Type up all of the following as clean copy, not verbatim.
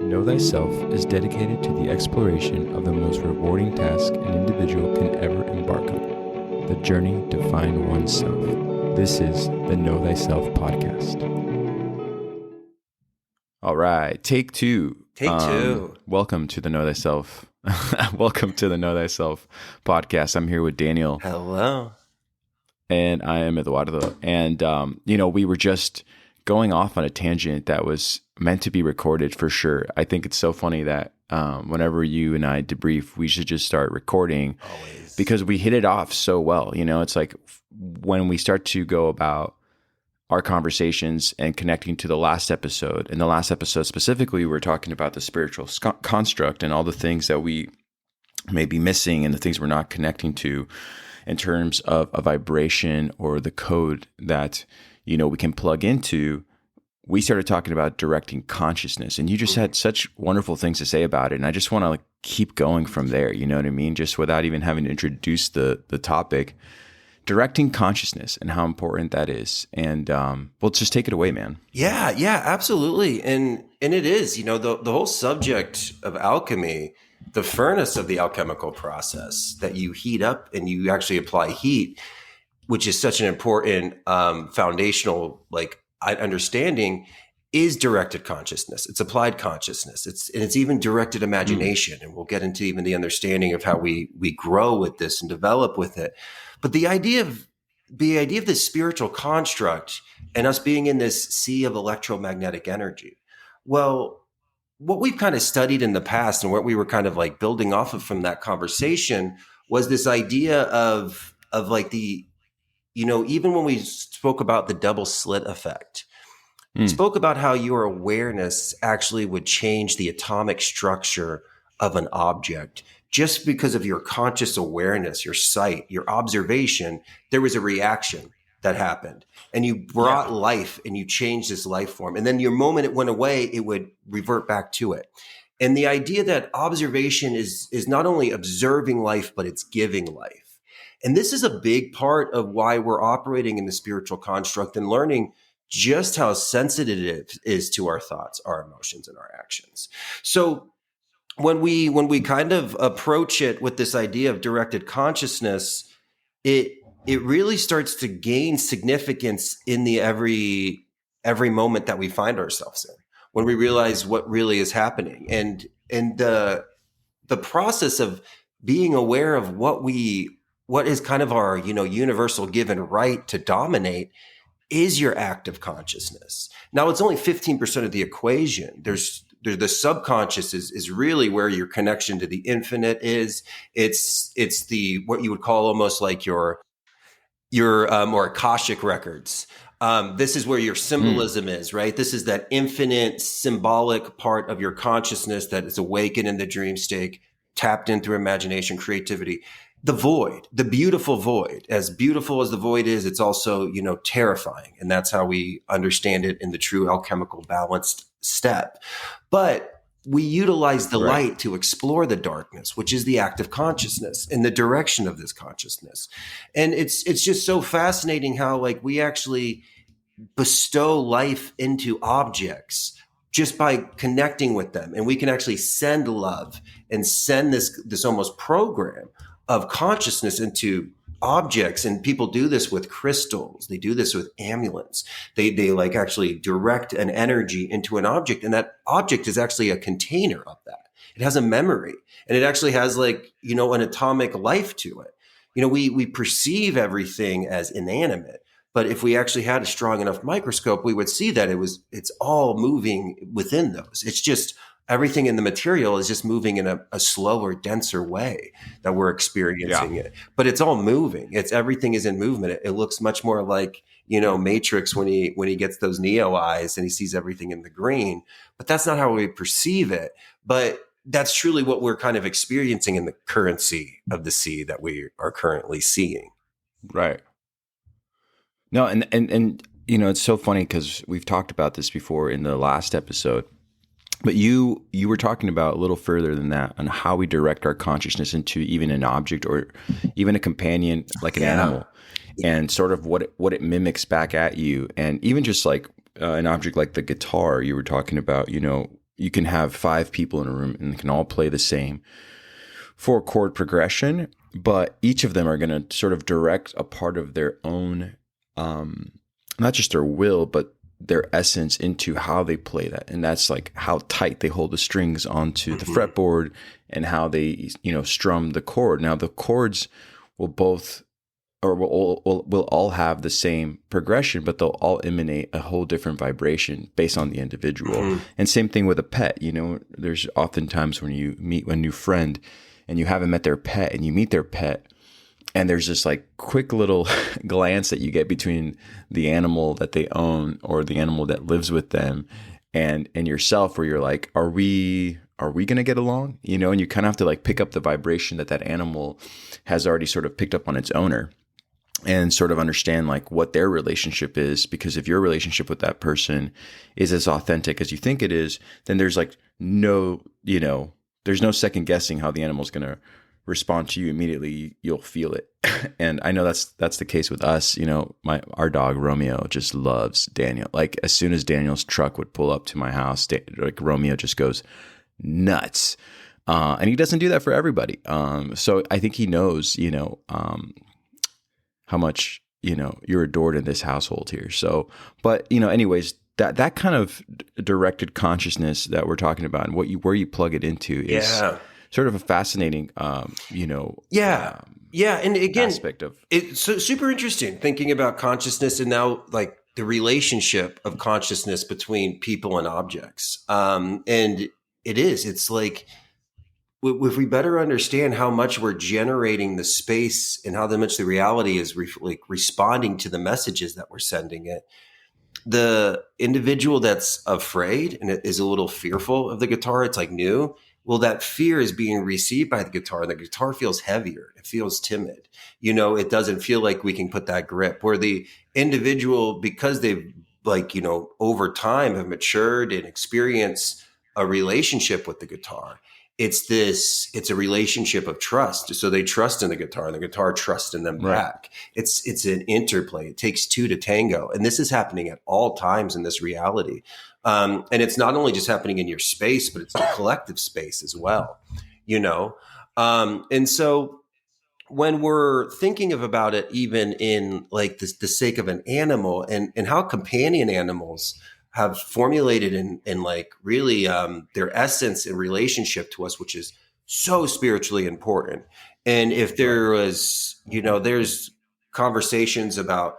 Know Thyself is dedicated to the exploration of the most rewarding task an individual can ever embark on, the journey to find oneself. This is the Know Thyself podcast. All right, take two. Take two. Welcome to the Know Thyself. Welcome to the Know Thyself podcast. I'm here with Daniel. Hello. And I am Eduardo. And, we were just going off on a tangent that was meant to be recorded for sure. I think it's so funny that whenever you and I debrief, we should just start recording. Always. Because we hit it off so well. It's like when we start to go about our conversations and connecting to the last episode. In the last episode specifically, we were talking about the spiritual construct and all the things that we may be missing and the things we're not connecting to in terms of a vibration or the code that, we can plug into. We started talking about directing consciousness, and you just had such wonderful things to say about it. And I just want to keep going from there. You know what I mean? Just without even having to introduce the topic, directing consciousness and how important that is. And well, just take it away, man. Yeah, absolutely. And it is, the whole subject of alchemy, the furnace of the alchemical process that you heat up and you actually apply heat, which is such an important foundational understanding, is directed consciousness. It's applied consciousness. It's even directed imagination. And we'll get into even the understanding of how we grow with this and develop with it. But the idea of this spiritual construct and us being in this sea of electromagnetic energy. Well, what we've kind of studied in the past and what we were kind of building off of from that conversation was this idea of even when we spoke about the double slit effect, spoke about how your awareness actually would change the atomic structure of an object. Just because of your conscious awareness, your sight, your observation, there was a reaction that happened. And you brought life and you changed this life form. And then your moment it went away, it would revert back to it. And the idea that observation is not only observing life, but it's giving life. And this is a big part of why we're operating in the spiritual construct and learning just how sensitive it is to our thoughts, our emotions, and our actions. So when we kind of approach it with this idea of directed consciousness, it really starts to gain significance in the every moment that we find ourselves in, when we realize what really is happening. And the process of being aware of what is kind of our, universal given right to dominate is your active consciousness. Now, it's only 15% of the equation. There's the subconscious is really where your connection to the infinite is. It's the what you would call almost like your more Akashic records. This is where your symbolism is, right? This is that infinite symbolic part of your consciousness that is awakened in the dream state, tapped in through imagination, creativity. The void, the beautiful void, as beautiful as the void is, it's also, terrifying. And that's how we understand it in the true alchemical balanced step. But we utilize the light to explore the darkness, which is the active consciousness and the direction of this consciousness. And it's just so fascinating how we actually bestow life into objects just by connecting with them. And we can actually send love and send this almost program of consciousness into objects. And people do this with crystals. They do this with amulets. They actually direct an energy into an object. And that object is actually a container of that. It has a memory and it actually has an atomic life to it. We perceive everything as inanimate, but if we actually had a strong enough microscope, we would see that it's all moving within those. It's just everything in the material is just moving in a slower, denser way that we're experiencing it. But it's all moving. Everything is in movement. It looks much more like, Matrix when he gets those Neo eyes and he sees everything in the green. But that's not how we perceive it. But that's truly what we're kind of experiencing in the currency of the sea that we are currently seeing. Right. No, and it's so funny because we've talked about this before in the last episode. But you were talking about a little further than that on how we direct our consciousness into even an object or even a companion like an animal, and sort of what it mimics back at you. And even just an object like the guitar you were talking about, you can have 5 people in a room and they can all play the same 4-chord progression, but each of them are going to sort of direct a part of their own, not just their will, but their essence into how they play that. And that's like how tight they hold the strings onto the fretboard and how they, strum the chord. Now the chords will both, or will all have the same progression, but they'll all emanate a whole different vibration based on the individual. And same thing with a pet. There's oftentimes when you meet a new friend and you haven't met their pet and you meet their pet, and there's this like quick little glance that you get between the animal that they own or the animal that lives with them and yourself, where you're like, are we going to get along? And you kind of have to like pick up the vibration that animal has already sort of picked up on its owner, and sort of understand like what their relationship is. Because if your relationship with that person is as authentic as you think it is, then there's like there's no second guessing how the animal's going to respond to you. Immediately you'll feel it. And I know that's the case with us. Our dog Romeo just loves Daniel. Like as soon as Daniel's truck would pull up to my house, like Romeo just goes nuts. And he doesn't do that for everybody. So I think he knows, how much, you're adored in this household here. So, but, anyways, that kind of directed consciousness that we're talking about and where you plug it into is sort of a fascinating, and again, aspect of it's so super interesting thinking about consciousness and now like the relationship of consciousness between people and objects. And it's like, if we better understand how much we're generating the space and how much the reality is responding to the messages that we're sending it, the individual that's afraid and is a little fearful of the guitar, it's like new. Well, that fear is being received by the guitar, and the guitar feels heavier. It feels timid. It doesn't feel like we can put that grip. Where the individual, because they've over time have matured and experienced a relationship with the guitar, it's a relationship of trust. So they trust in the guitar and the guitar trusts in them back. It's an interplay. It takes 2 to tango. And this is happening at all times in this reality. And it's not only just happening in your space, but it's the collective space as well, And so when we're thinking about it, even in like the sake of an animal and how companion animals have formulated in like really their essence and relationship to us, which is so spiritually important. And if there was, there's conversations about,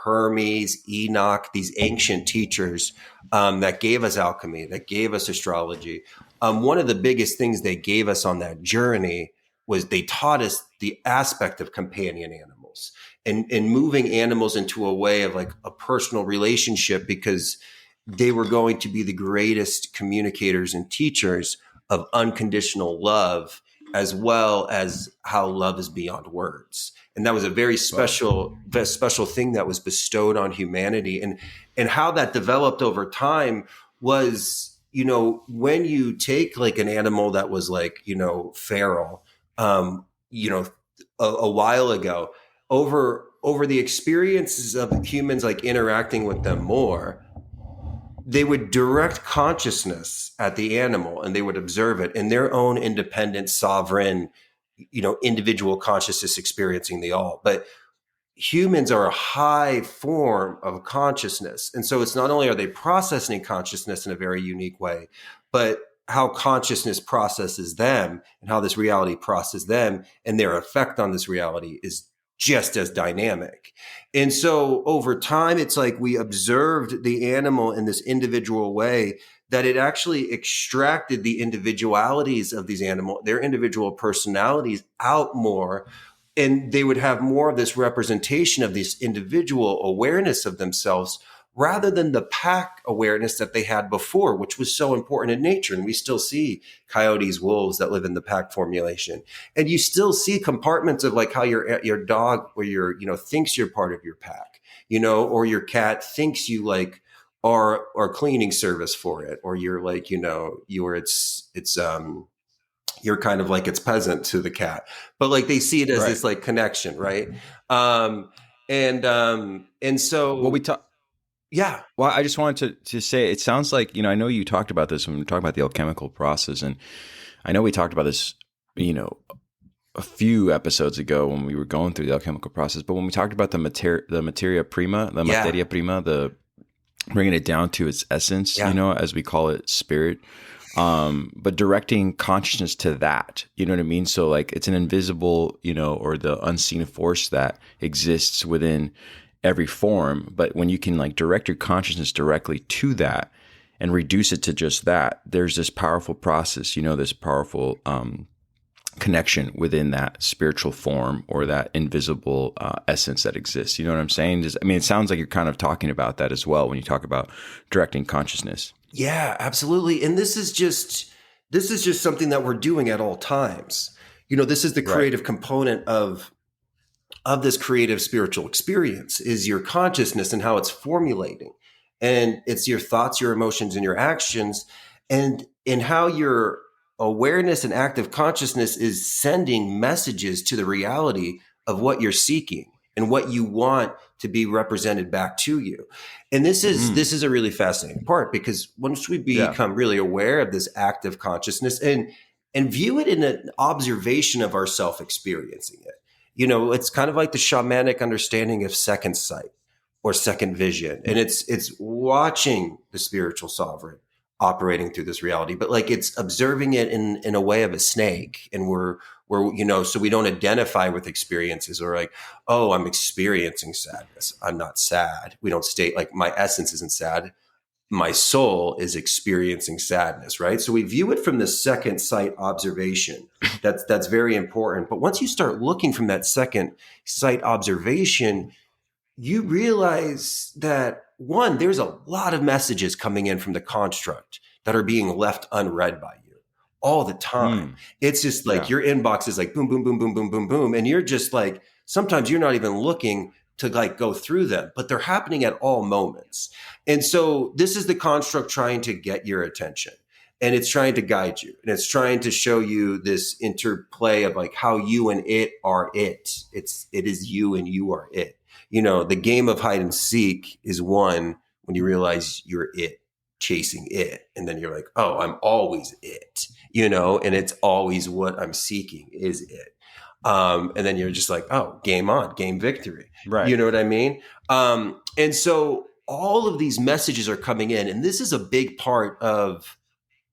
Hermes, Enoch, these ancient teachers that gave us alchemy, that gave us astrology. One of the biggest things they gave us on that journey was they taught us the aspect of companion animals and moving animals into a way of like a personal relationship, because they were going to be the greatest communicators and teachers of unconditional love, as well as how love is beyond words. And that was a very special thing that was bestowed on humanity. And how that developed over time was, when you take like an animal that was like, feral, a while ago, over the experiences of humans like interacting with them more, they would direct consciousness at the animal and they would observe it in their own independent, sovereign, individual consciousness experiencing the all. But humans are a high form of consciousness. And so it's not only are they processing consciousness in a very unique way, but how consciousness processes them and how this reality processes them and their effect on this reality is just as dynamic. And so over time, it's like we observed the animal in this individual way that it actually extracted the individualities of these animals, their individual personalities out more. And they would have more of this representation of this individual awareness of themselves rather than the pack awareness that they had before, which was so important in nature. And we still see coyotes, wolves that live in the pack formulation. And you still see compartments of like how your dog or thinks you're part of your pack, or your cat thinks you like are cleaning service for it, or you're like, you're kind of like its peasant to the cat, but like they see it as this like connection. Right. And so what we talk. Yeah. Well, I just wanted to say, it sounds like, I know you talked about this when we were talking about the alchemical process. And I know we talked about this, a few episodes ago when we were going through the alchemical process. But when we talked about the materia prima, Yeah. the bringing it down to its essence, Yeah. as we call it, spirit, but directing consciousness to that, you know what I mean? So like it's an invisible, or the unseen force that exists within every form. But when you can like direct your consciousness directly to that and reduce it to just that, there's this powerful process, this powerful connection within that spiritual form or that invisible essence that exists. You know what I'm saying? It sounds like you're kind of talking about that as well when you talk about directing consciousness. Yeah, absolutely. And this is just something that we're doing at all times. This is the Right. creative component of this creative spiritual experience is your consciousness and how it's formulating. And it's your thoughts, your emotions, and your actions, and in how your awareness and active consciousness is sending messages to the reality of what you're seeking and what you want to be represented back to you. And this is a really fascinating part, because once we Yeah. become really aware of this active consciousness and view it in an observation of ourself experiencing it, it's kind of like the shamanic understanding of second sight or second vision. And it's watching the spiritual sovereign operating through this reality, but like it's observing it in a way of a snake. And we're so we don't identify with experiences or like, oh, I'm experiencing sadness. I'm not sad. We don't state like my essence isn't sad. My soul is experiencing sadness, right? So we view it from the second sight observation. That's very important. But once you start looking from that second sight observation, you realize that one, there's a lot of messages coming in from the construct that are being left unread by you all the time. It's just like Yeah. your inbox is like boom, boom, boom, boom, boom, boom, boom. And you're just like, sometimes you're not even looking to like go through them, but they're happening at all moments. And so this is the construct trying to get your attention, and it's trying to guide you, and it's trying to show you this interplay of like how you and it are it. It is you and you are it. The game of hide and seek is won when you realize you're it chasing it. And then you're like, oh, I'm always it, and it's always what I'm seeking is it. And then you're just like, oh, game on, game victory. Right. You know what I mean? And so all of these messages are coming in. And this is a big part of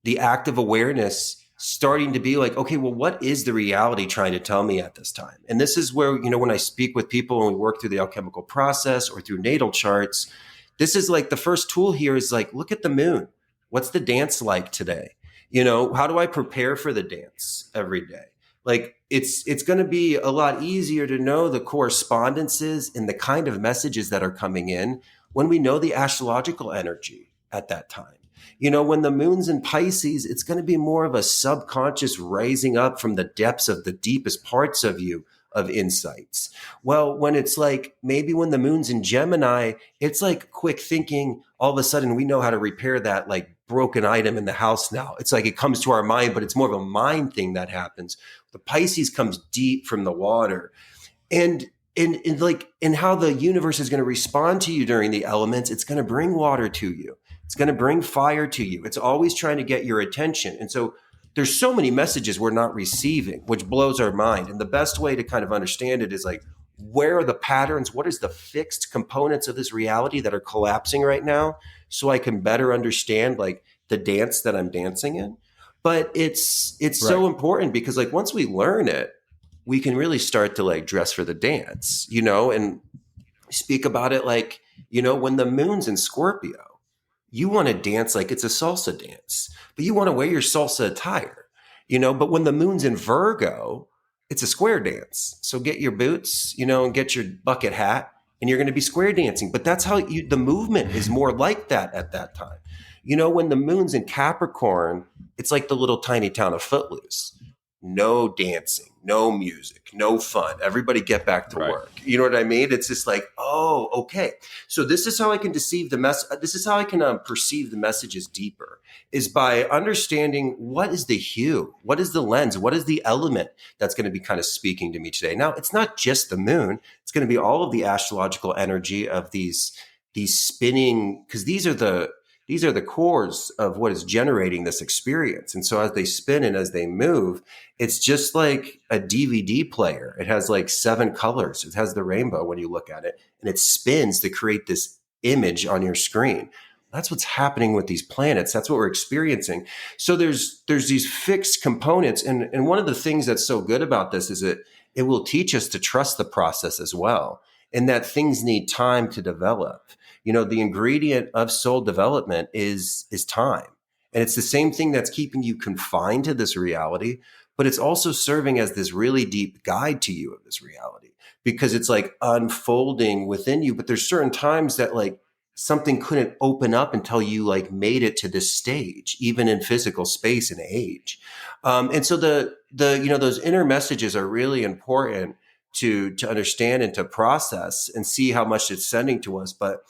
the active awareness starting to be like, okay, well, what is the reality trying to tell me at this time? And this is where, when I speak with people and we work through the alchemical process or through natal charts, this is like the first tool here is like, look at the moon. What's the dance like today? How do I prepare for the dance every day? Like it's going to be a lot easier to know the correspondences and the kind of messages that are coming in when we know the astrological energy at that time. When the moon's in Pisces, it's going to be more of a subconscious rising up from the depths of the deepest parts of you of insights. Well, when it's like maybe when the moon's in Gemini, it's like quick thinking. All of a sudden, we know how to repair that like broken item in the house now. It's like it comes to our mind, but it's more of a mind thing that happens. The Pisces comes deep from the water. And in how the universe is going to respond to you during the elements, it's going to bring water to you. It's going to bring fire to you. It's always trying to get your attention. And so there's so many messages we're not receiving, which blows our mind. And the best way to kind of understand it is like, where are the patterns? What is the fixed components of this reality that are collapsing right now? So I can better understand like the dance that I'm dancing in. But it's so important because like once we learn it, we can really start to like dress for the dance, and speak about it like, when the moon's in Scorpio, you want to dance like it's a salsa dance, but you want to wear your salsa attire, but when the moon's in Virgo, it's a square dance. So get your boots, and get your bucket hat, and you're going to be square dancing. But that's how the movement is more like that at that time. When the moon's in Capricorn, it's like the little tiny town of Footloose. No dancing, no music, no fun. Everybody get back to work. You know what I mean? It's just like, oh, okay. So this is how I can deceive the This is how I can perceive the messages deeper, is by understanding what is the hue, what is the lens, what is the element that's going to be kind of speaking to me today. Now, it's not just the moon. It's going to be all of the astrological energy of these these spinning, because these are the cores of what is generating this experience. And so as they spin and as they move, it's just like a DVD player. It has like 7 colors. It has the rainbow when you look at it, and it spins to create this image on your screen. That's what's happening with these planets. That's what we're experiencing. So there's these fixed components. And one of the things that's so good about this is that it will teach us to trust the process as well, and that things need time to develop. The ingredient of soul development is time. And it's the same thing that's keeping you confined to this reality, but it's also serving as this really deep guide to you of this reality, because it's like unfolding within you. But there's certain times that like something couldn't open up until you like made it to this stage, even in physical space and age. And so the those inner messages are really important to understand and to process and see how much it's sending to us. But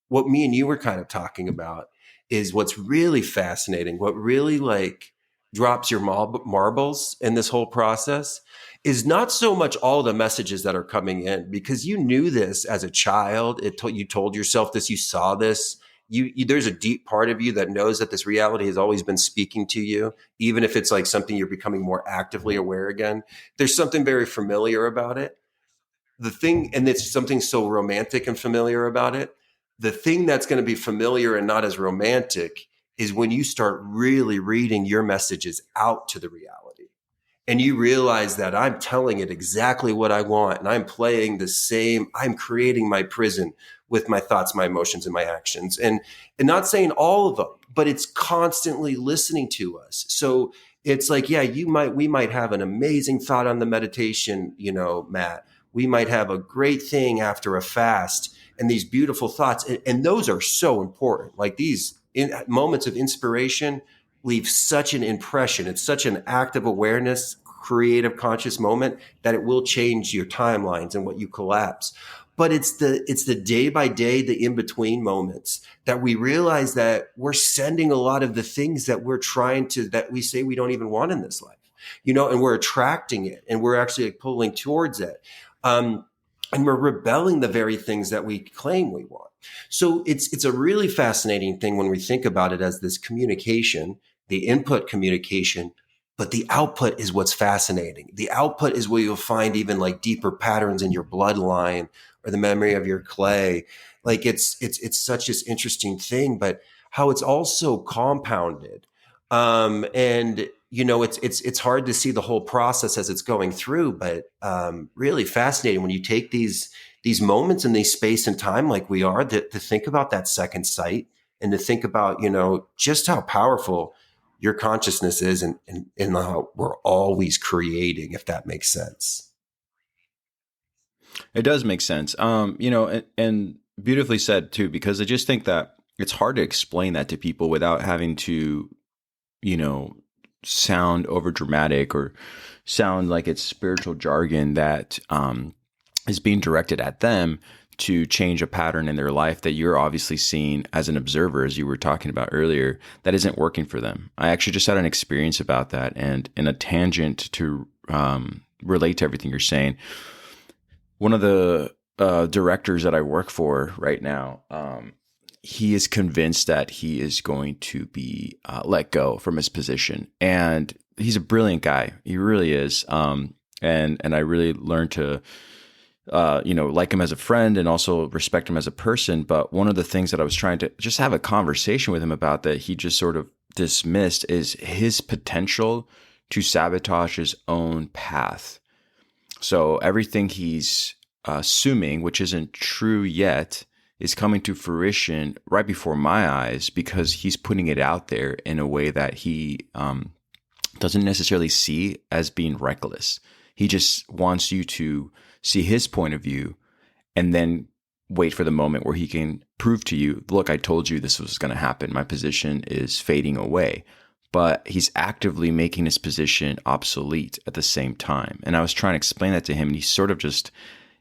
what me and you were kind of talking about is what's really fascinating, what really like drops your marbles in this whole process is not so much all the messages that are coming in, because you knew this as a child. You told yourself this, you saw this. There's a deep part of you that knows that this reality has always been speaking to you, even if it's like something you're becoming more actively aware again. There's something very familiar about it. And it's something so romantic and familiar about it. The thing that's going to be familiar and not as romantic is when you start really reading your messages out to the reality. And you realize that I'm telling it exactly what I want. And I'm I'm creating my prison with my thoughts, my emotions, and my actions. And not saying all of them, but it's constantly listening to us. So it's like, yeah, we might have an amazing thought on the meditation, Matt. We might have a great thing after a fast and these beautiful thoughts. And those are so important. Like these moments of inspiration leave such an impression. It's such an active awareness, creative, conscious moment that it will change your timelines and what you collapse. But it's the day by day, the in between moments that we realize that we're sending a lot of the things that that we say we don't even want in this life, and we're attracting it, and we're actually like pulling towards it. And we're rebelling the very things that we claim we want. So it's a really fascinating thing when we think about it as this communication, the input communication, but the output is what's fascinating. The output is where you'll find even like deeper patterns in your bloodline or the memory of your clay. Like it's such this interesting thing, but how it's also compounded. And it's hard to see the whole process as it's going through, but really fascinating when you take these moments in these space and time, like we are, to think about that second sight and to think about, just how powerful your consciousness is and how we're always creating, if that makes sense. It does make sense. And beautifully said too, because I just think that it's hard to explain that to people without having to, sound over dramatic or sound like it's spiritual jargon that is being directed at them to change a pattern in their life that you're obviously seeing as an observer, as you were talking about earlier, that isn't working for them. I actually just had an experience about that, and in a tangent to relate to everything you're saying, one of the directors that I work for right now, he is convinced that he is going to be let go from his position. And he's a brilliant guy. He really is. And I really learned to, like him as a friend and also respect him as a person. But one of the things that I was trying to just have a conversation with him about that he just sort of dismissed is his potential to sabotage his own path. So everything he's assuming, which isn't true yet, is coming to fruition right before my eyes because he's putting it out there in a way that he doesn't necessarily see as being reckless. He just wants you to see his point of view and then wait for the moment where he can prove to you, look, I told you this was going to happen. My position is fading away. But he's actively making his position obsolete at the same time. And I was trying to explain that to him, and he sort of just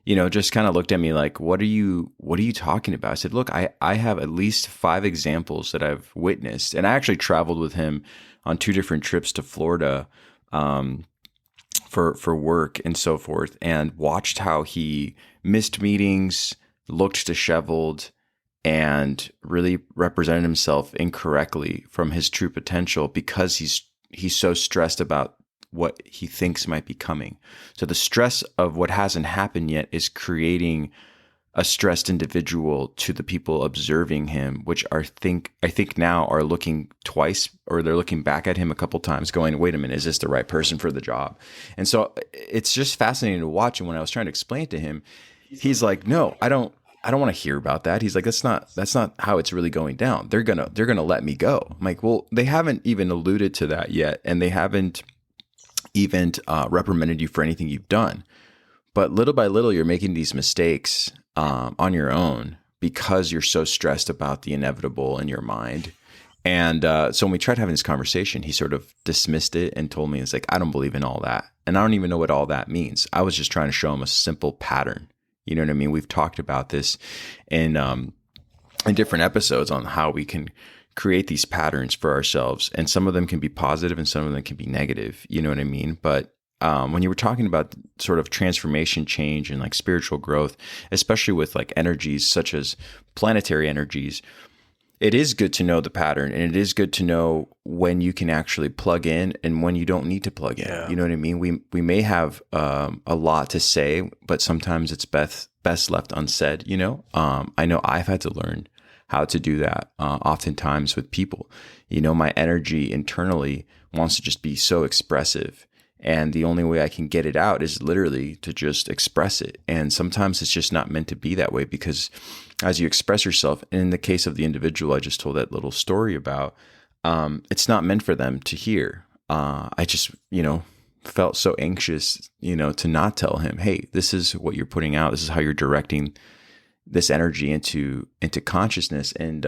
kind of looked at me like, what are you talking about? I said, look, I have at least 5 examples that I've witnessed. And I actually traveled with him on 2 different trips to Florida for work and so forth, and watched how he missed meetings, looked disheveled, and really represented himself incorrectly from his true potential because he's so stressed about what he thinks might be coming. So the stress of what hasn't happened yet is creating a stressed individual to the people observing him, which I think now are looking twice, or they're looking back at him a couple times going, wait a minute, is this the right person for the job? And so it's just fascinating to watch. And when I was trying to explain it to him, he's like, no, I don't want to hear about that. He's like, that's not how it's really going down. They're going to let me go. I'm like, well, they haven't even alluded to that yet. And they haven't even reprimanded you for anything you've done. But little by little, you're making these mistakes on your own because you're so stressed about the inevitable in your mind. And so when we tried having this conversation, he sort of dismissed it and told me, it's like, I don't believe in all that. And I don't even know what all that means. I was just trying to show him a simple pattern. You know what I mean? We've talked about this in different episodes on how we can create these patterns for ourselves. And some of them can be positive and some of them can be negative. You know what I mean? But when you were talking about sort of transformation, change, and like spiritual growth, especially with like energies such as planetary energies, it is good to know the pattern, and it is good to know when you can actually plug in and when you don't need to plug in. Yeah. You know what I mean? We may have a lot to say, but sometimes it's best left unsaid. You know, I know I've had to learn how to do that oftentimes with people. You know, my energy internally wants to just be so expressive. And the only way I can get it out is literally to just express it. And sometimes it's just not meant to be that way, because as you express yourself, and in the case of the individual I just told that little story about, it's not meant for them to hear. I just, felt so anxious, to not tell him, hey, this is what you're putting out. This is how you're directing this energy into consciousness. And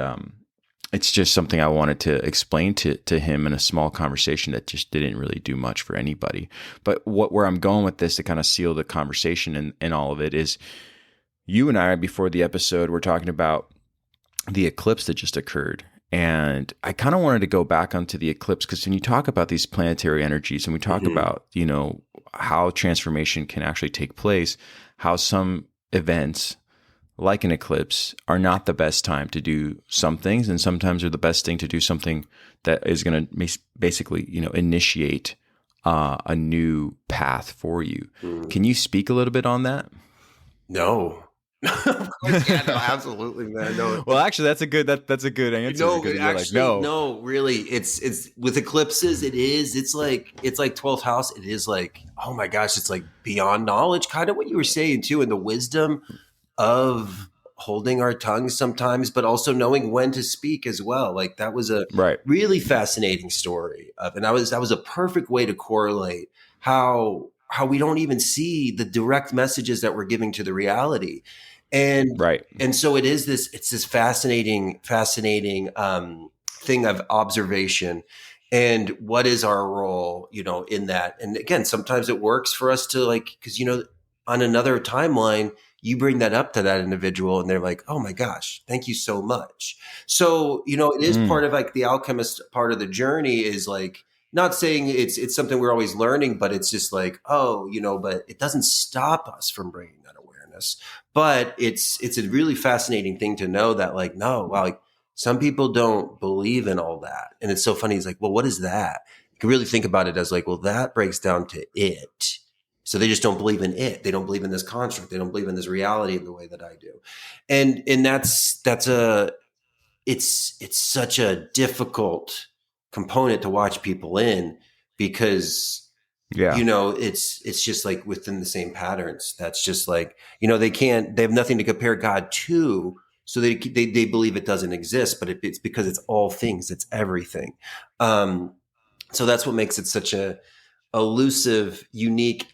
it's just something I wanted to explain to him in a small conversation that just didn't really do much for anybody. But where I'm going with this to kind of seal the conversation and all of it is, you and I, before the episode, were talking about the eclipse that just occurred. And I kind of wanted to go back onto the eclipse, because when you talk about these planetary energies and we talk about, how transformation can actually take place, how some events like an eclipse are not the best time to do some things, and sometimes are the best thing to do something that is going to basically, initiate a new path for you. Can you speak a little bit on that? No. Of course, yeah, no, absolutely, man. No. Well, actually, that's a good answer. No, actually, no, really, it's with eclipses. It's like 12th house. It is like, oh my gosh, it's like beyond knowledge, kind of what you were saying too, and the wisdom of holding our tongues sometimes, but also knowing when to speak as well. Like that was a really fascinating story and that was a perfect way to correlate how we don't even see the direct messages that we're giving to the reality. And so it's this fascinating thing of observation. And what is our role, in that? And again, sometimes it works for us to because, on another timeline, you bring that up to that individual and they're like, oh my gosh, thank you so much. So, it is part of like the alchemist part of the journey is like, not saying it's something we're always learning, but it's just like, but it doesn't stop us from bringing that awareness. But it's a really fascinating thing to know that some people don't believe in all that. And it's so funny. It's like, well, what is that? You can really think about it as like, well, that breaks down to it. So they just don't believe in it. They don't believe in this construct. They don't believe in this reality in the way that I do. And it's such a difficult component to watch people in, because it's just like within the same patterns. That's just like, they have nothing to compare God to. So they believe it doesn't exist, but it's because it's all things, it's everything. So that's what makes it such a elusive, unique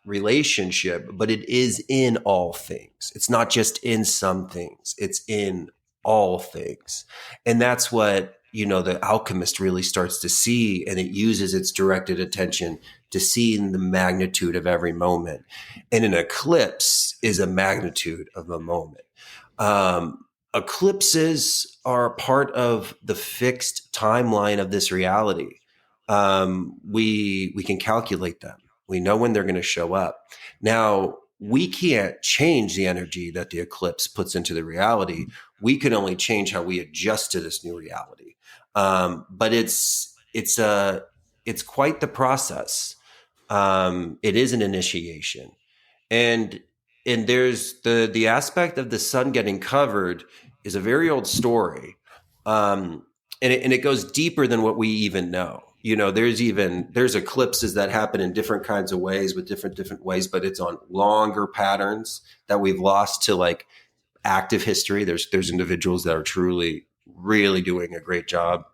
relationship, but it is in all things. It's not just in some things, it's in all things. And that's what, the alchemist really starts to see, and it uses its directed attention to seeing the magnitude of every moment. And an eclipse is a magnitude of a moment. Eclipses are part of the fixed timeline of this reality. We can calculate them. We know when they're going to show up. Now, we can't change the energy that the eclipse puts into the reality. We can only change how we adjust to this new reality. But it's quite the process. It is an initiation, and there's the aspect of the sun getting covered is a very old story, and it goes deeper than what we even know. There's eclipses that happen in different kinds of ways with different ways, but it's on longer patterns that we've lost to like active history. There's individuals that are truly really doing a great job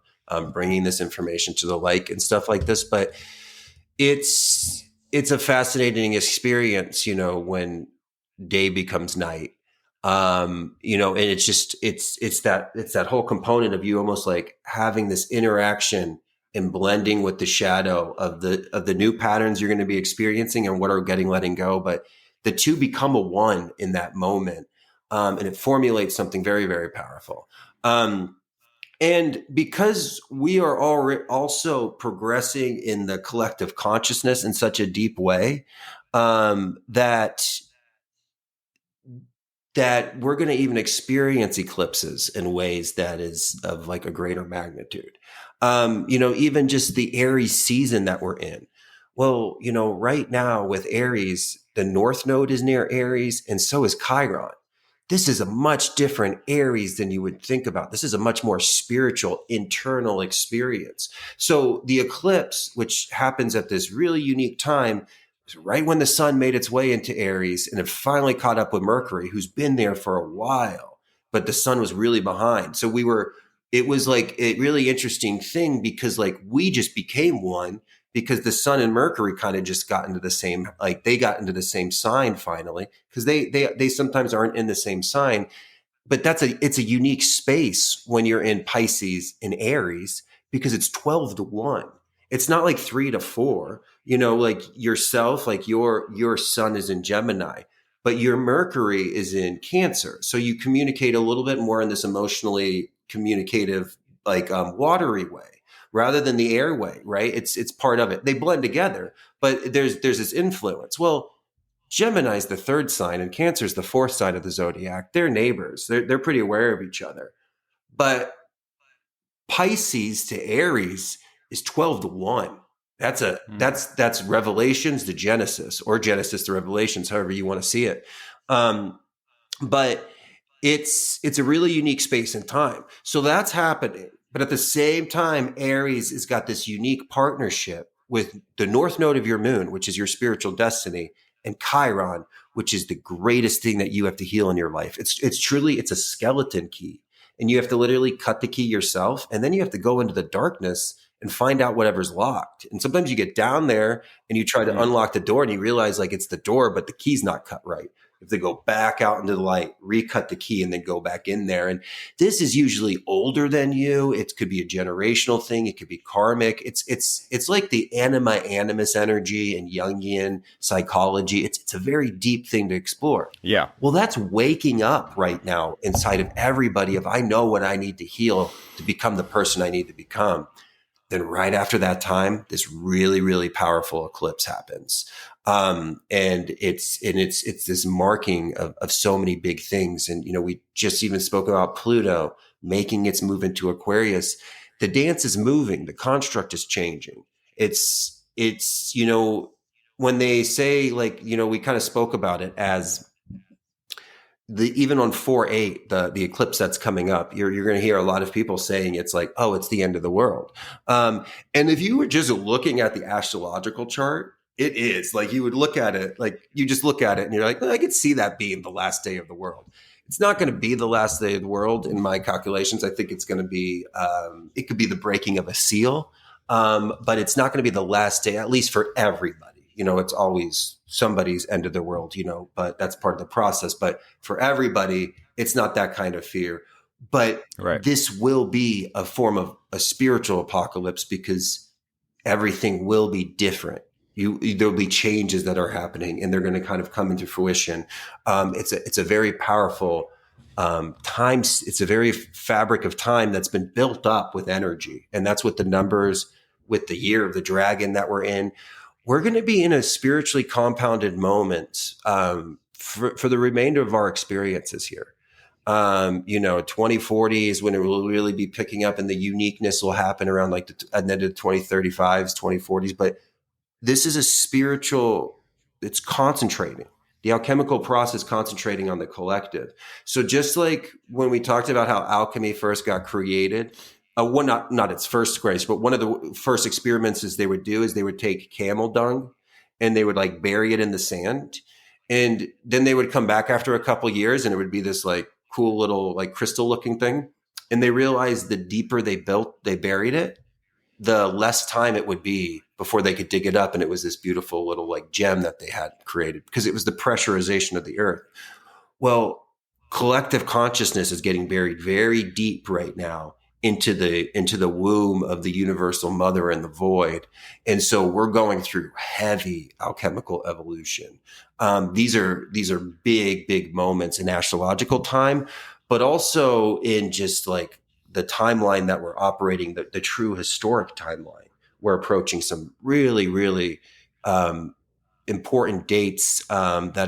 bringing this information to the light and stuff like this. But it's a fascinating experience, when day becomes night. And it's that whole component of you almost like having this interaction and blending with the shadow of the new patterns you're going to be experiencing and what are letting go. But the two become a one in that moment. And it formulates something very, very powerful. And because we are also progressing in the collective consciousness in such a deep way, that we're going to even experience eclipses in ways that is of like a greater magnitude. Even just the Aries season that we're in. Well, right now with Aries, the North Node is near Aries, and so is Chiron. This is a much different Aries than you would think about. This is a much more spiritual, internal experience. So the eclipse, which happens at this really unique time, right when the sun made its way into Aries and it finally caught up with Mercury, who's been there for a while, but the sun was really behind. So it was like a really interesting thing because like we just became one because the sun and Mercury kind of just got into the same, like they got into the same sign finally, because they sometimes aren't in the same sign. But it's a unique space when you're in Pisces and Aries because it's 12-1. It's not like 3-4, like yourself, like your sun is in Gemini, but your Mercury is in Cancer. So you communicate a little bit more in this emotionally communicative, like watery way rather than the air way, right? It's part of it. They blend together, but there's this influence. Well, Gemini is the third sign and Cancer is the fourth sign of the zodiac. They're neighbors. They're pretty aware of each other. But Pisces to Aries is 12-1. That's Revelations to Genesis, or Genesis to Revelations, however you want to see it. But it's a really unique space and time. So that's happening. But at the same time, Aries has got this unique partnership with the North Node of your moon, which is your spiritual destiny, and Chiron, which is the greatest thing that you have to heal in your life. It's truly a skeleton key. And you have to literally cut the key yourself. And then you have to go into the darkness and find out whatever's locked. And sometimes you get down there and you try to unlock the door and you realize like it's the door, but the key's not cut right. You have to go back out into the light, recut the key, and then go back in there. And this is usually older than you. It could be a generational thing. It could be karmic. It's like the anima animus energy and Jungian psychology. It's a very deep thing to explore. Yeah. Well, that's waking up right now inside of everybody. If I know what I need to heal to become the person I need to become, then right after that time, this really, really powerful eclipse happens. And it's this marking of so many big things. And, we just even spoke about Pluto making its move into Aquarius. The dance is moving. The construct is changing. It's when they say like, we kind of spoke about it as even on 4/8, the eclipse that's coming up, you're going to hear a lot of people saying it's like, oh, it's the end of the world. And if you were just looking at the astrological chart, it is like you would look at it, like you just look at it and you're like, well, I could see that being the last day of the world. It's not going to be the last day of the world in my calculations. I think it's going to be, it could be the breaking of a seal, but it's not going to be the last day, at least for everybody. It's always somebody's end of the world, but that's part of the process. But for everybody, it's not that kind of fear. But This will be a form of a spiritual apocalypse because everything will be different. There'll be changes that are happening and they're going to kind of come into fruition. It's a very powerful time. It's a very fabric of time that's been built up with energy. And that's what the numbers with the year of the dragon that we're in. we're going to be in a spiritually compounded moment for the remainder of our experiences here. 2040 is when it will really be picking up, and the uniqueness will happen around like the end of 2035s, 2040s. But this is a spiritual, it's concentrating. The alchemical process concentrating on the collective. So just like when we talked about how alchemy first got created, not its first grace, but one of the first experiments they would do is they would take camel dung and they would like bury it in the sand. And then they would come back after a couple years and it would be this like cool little like crystal looking thing. And they realized the deeper they buried it, the less time it would be before they could dig it up. And it was this beautiful little like gem that they had created because it was the pressurization of the earth. Well, collective consciousness is getting buried very deep right now into the womb of the universal mother and the void. And so we're going through heavy alchemical evolution. These are big, big moments in astrological time, but also in just like the timeline that we're operating, the true historic timeline. We're approaching some really, really important dates that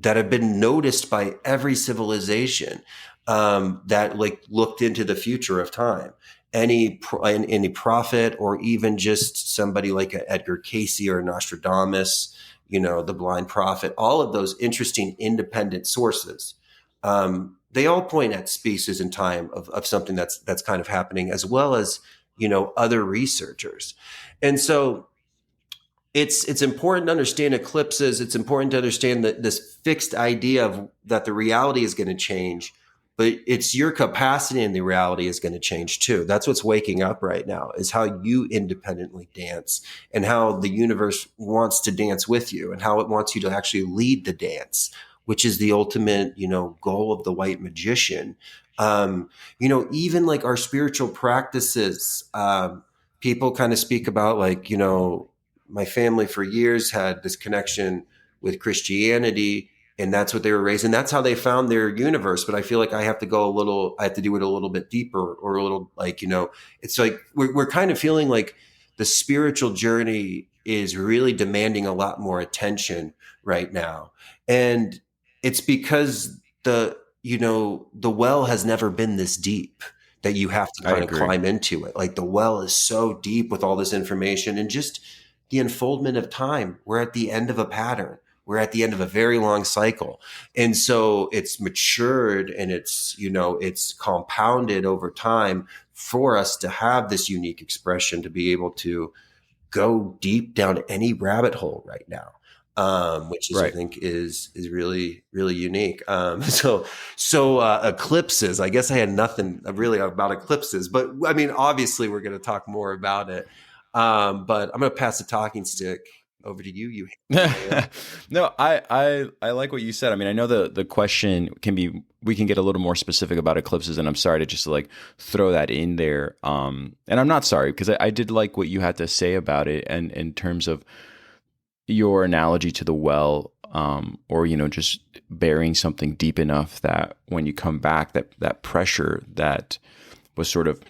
have been noticed by every civilization that like looked into the future of time. Any prophet or even just somebody like Edgar Cayce or Nostradamus, the blind prophet, all of those interesting independent sources. They all point at spaces in time of something that's kind of happening, as well as, other researchers. And so it's important to understand eclipses. It's important to understand that this fixed idea of that the reality is going to change, but it's your capacity and the reality is going to change too. That's what's waking up right now, is how you independently dance and how the universe wants to dance with you and how it wants you to actually lead the dance, which is the ultimate, goal of the white magician. Even like our spiritual practices, people kind of speak about like, my family for years had this connection with Christianity, and that's what they were raised. And that's how they found their universe. But I feel like I have to do it a little bit deeper, or a little like, it's like we're kind of feeling like the spiritual journey is really demanding a lot more attention right now. And it's because the well has never been this deep that you have to kind of climb into it. Like the well is so deep with all this information and just the unfoldment of time. We're at the end of a pattern. We're at the end of a very long cycle. And so it's matured and it's compounded over time for us to have this unique expression, to be able to go deep down any rabbit hole right now. Which is, right. I think is really, really unique. So eclipses, I guess I had nothing really about eclipses, but I mean, obviously we're going to talk more about it. But I'm going to pass the talking stick over to you. No, I like what you said. I mean, I know the question we can get a little more specific about eclipses, and I'm sorry to just like throw that in there. And I'm not sorry, because I did like what you had to say about it, and in terms of your analogy to the well, or just burying something deep enough that when you come back, that pressure that was sort of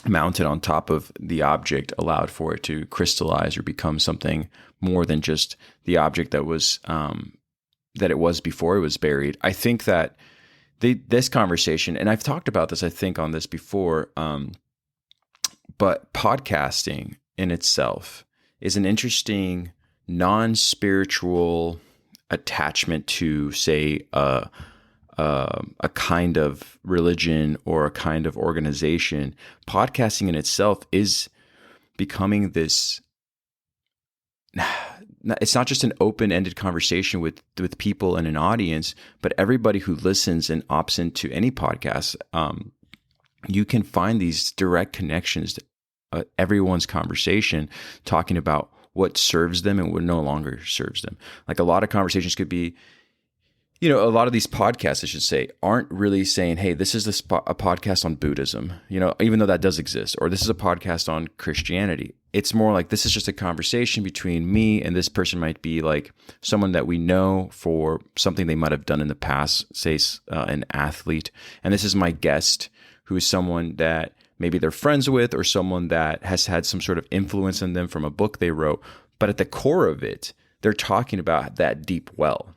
mounted on top of the object allowed for it to crystallize or become something more than just the object that was that it was before it was buried. I think that this conversation, and I've talked about this, I think, on this before, but podcasting in itself is an interesting non-spiritual attachment to, say, a kind of religion or a kind of organization. Podcasting in itself is becoming this. It's not just an open-ended conversation with people in an audience, but everybody who listens and opts into any podcast, you can find these direct connections to everyone's conversation, talking about what serves them and what no longer serves them. Like a lot of conversations could be, a lot of these podcasts, I should say, aren't really saying, hey, this is a podcast on Buddhism, even though that does exist, or this is a podcast on Christianity. It's more like this is just a conversation between me and this person. Might be like someone that we know for something they might have done in the past, say an athlete. And this is my guest, who is someone that maybe they're friends with, or someone that has had some sort of influence on them from a book they wrote. But at the core of it, they're talking about that deep well.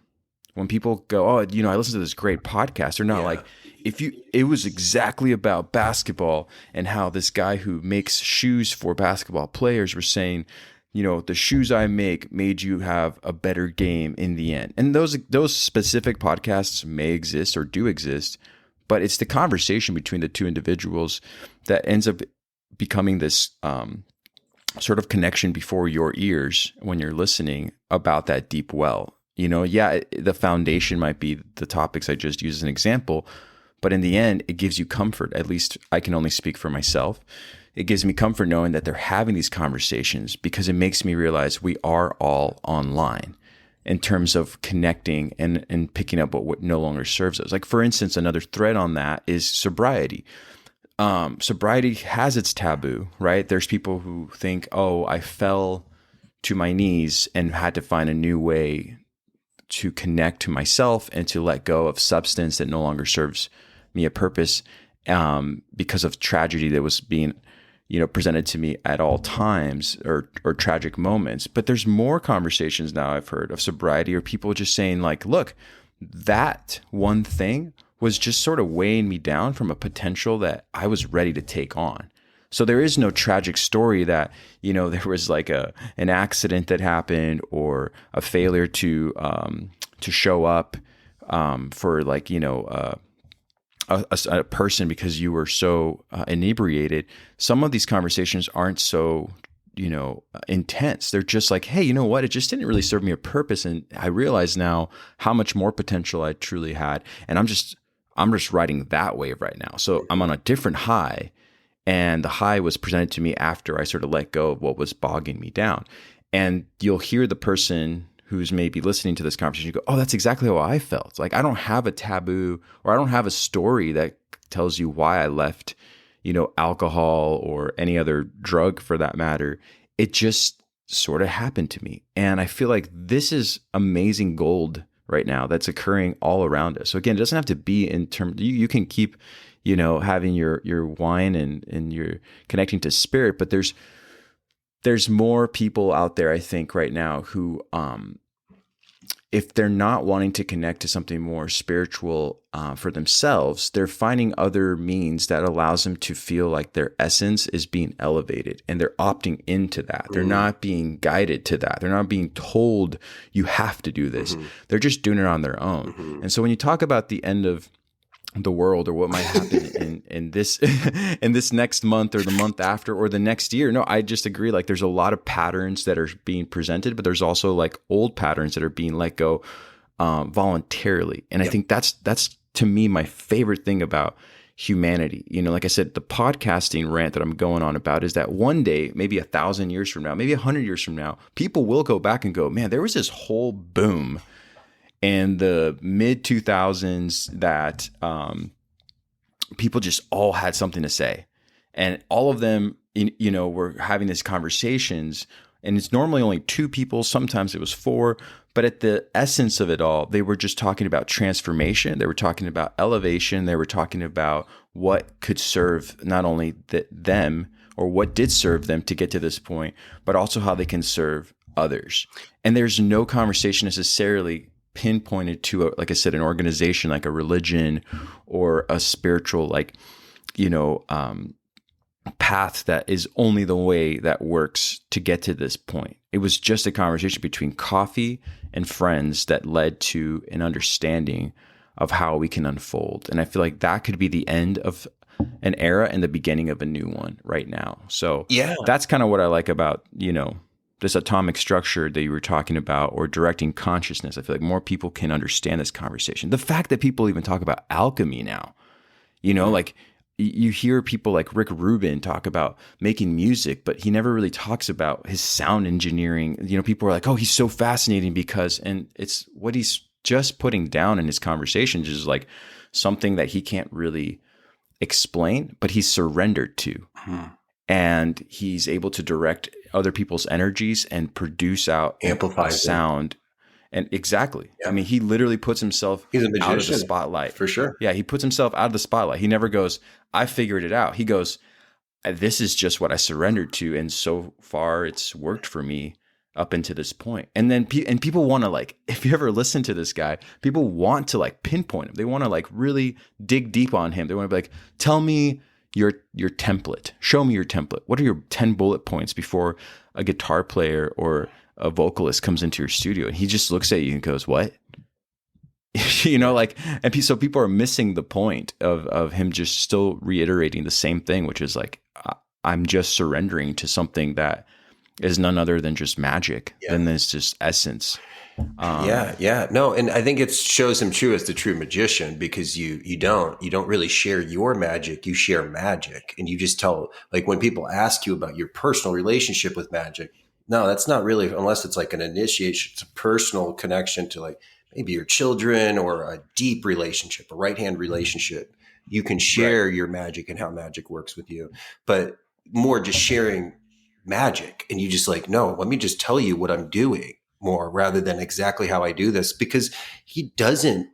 When people go, oh, I listened to this great podcast, they're not like, it was exactly about basketball and how this guy who makes shoes for basketball players was saying, the shoes I make made you have a better game in the end. And those specific podcasts may exist or do exist, but it's the conversation between the two individuals that ends up becoming this sort of connection before your ears when you're listening about that deep well. The foundation might be the topics I just used as an example, but in the end, it gives you comfort. At least I can only speak for myself. It gives me comfort knowing that they're having these conversations, because it makes me realize we are all online in terms of connecting and picking up what no longer serves us. Like, for instance, another thread on that is sobriety. Sobriety has its taboo, right? There's people who think, oh, I fell to my knees and had to find a new way to connect to myself and to let go of substance that no longer serves me a purpose, because of tragedy that was being presented to me at all times, or tragic moments. But there's more conversations now I've heard of sobriety, or people just saying like, look, that one thing was just sort of weighing me down from a potential that I was ready to take on. So there is no tragic story that, there was like an accident that happened, or a failure to show up for like, a person because you were so inebriated. Some of these conversations aren't so, intense. They're just like, hey, you know what? It just didn't really serve me a purpose. And I realize now how much more potential I truly had. And I'm just riding that wave right now. So I'm on a different high. And the high was presented to me after I sort of let go of what was bogging me down. And you'll hear the person who's maybe listening to this conversation go, oh, that's exactly how I felt. Like, I don't have a taboo, or I don't have a story that tells you why I left, alcohol or any other drug for that matter. It just sort of happened to me. And I feel like this is amazing gold right now that's occurring all around us. So again, it doesn't have to be in terms, you can keep, having your wine and you're connecting to spirit, but there's more people out there, I think, right now who, if they're not wanting to connect to something more spiritual for themselves, they're finding other means that allows them to feel like their essence is being elevated, and they're opting into that. They're not being guided to that. They're not being told you have to do this. They're just doing it on their own. And so when you talk about the end of the world, or what might happen in this in this next month, or the month after, or the next year, no, I just agree. Like, there's a lot of patterns that are being presented, but there's also like old patterns that are being let go voluntarily. And I think that's to me my favorite thing about humanity. Like I said, the podcasting rant that I'm going on about is that one day, maybe 1,000 years from now, maybe 100 years from now, people will go back and go, man, there was this whole boom in the mid 2000s that people just all had something to say, and all of them, were having these conversations. And it's normally only two people. Sometimes it was four. But at the essence of it all, they were just talking about transformation. They were talking about elevation. They were talking about what could serve not only them, or what did serve them to get to this point, but also how they can serve others. And there's no conversation necessarily pinpointed to, like I said, an organization like a religion or a spiritual, path that is only the way that works to get to this point. It was just a conversation between coffee and friends that led to an understanding of how we can unfold. And I feel like that could be the end of an era and the beginning of a new one right now. So that's kind of what I like about, this atomic structure that you were talking about, or directing consciousness. I feel like more people can understand this conversation. The fact that people even talk about alchemy now, like you hear people like Rick Rubin talk about making music, but he never really talks about his sound engineering. People are like, oh, he's so fascinating because, and it's what he's just putting down in his conversations is like something that he can't really explain, but he's surrendered to. And he's able to direct other people's energies and produce out amplify sound. And exactly. Yeah. I mean, he literally puts himself out of the spotlight. For sure. Yeah, he puts himself out of the spotlight. He never goes, I figured it out. He goes, this is just what I surrendered to. And so far it's worked for me. up until this point. And then and people want to like, if you ever listen to this guy, people want to like pinpoint him. They want to like really dig deep on him. They want to be like, tell me your template. Show me your template. What are your 10 bullet points before a guitar player or a vocalist comes into your studio? And he just looks at you and goes, what? You know, like, and so people are missing the point of him just still reiterating the same thing, which is like, I'm just surrendering to something that is none other than just magic. Then there's just essence. No, and I think it shows him true as the true magician, because you don't really share your magic. You share magic, and you just tell, like, when people ask you about your personal relationship with magic, no, that's not really, unless it's like an initiation. It's a personal connection to like maybe your children or a deep relationship, a right-hand relationship. You can share your magic and how magic works with you, but more just sharing magic. And you just like, no, let me just tell you what I'm doing more, rather than exactly how I do this, because he doesn't,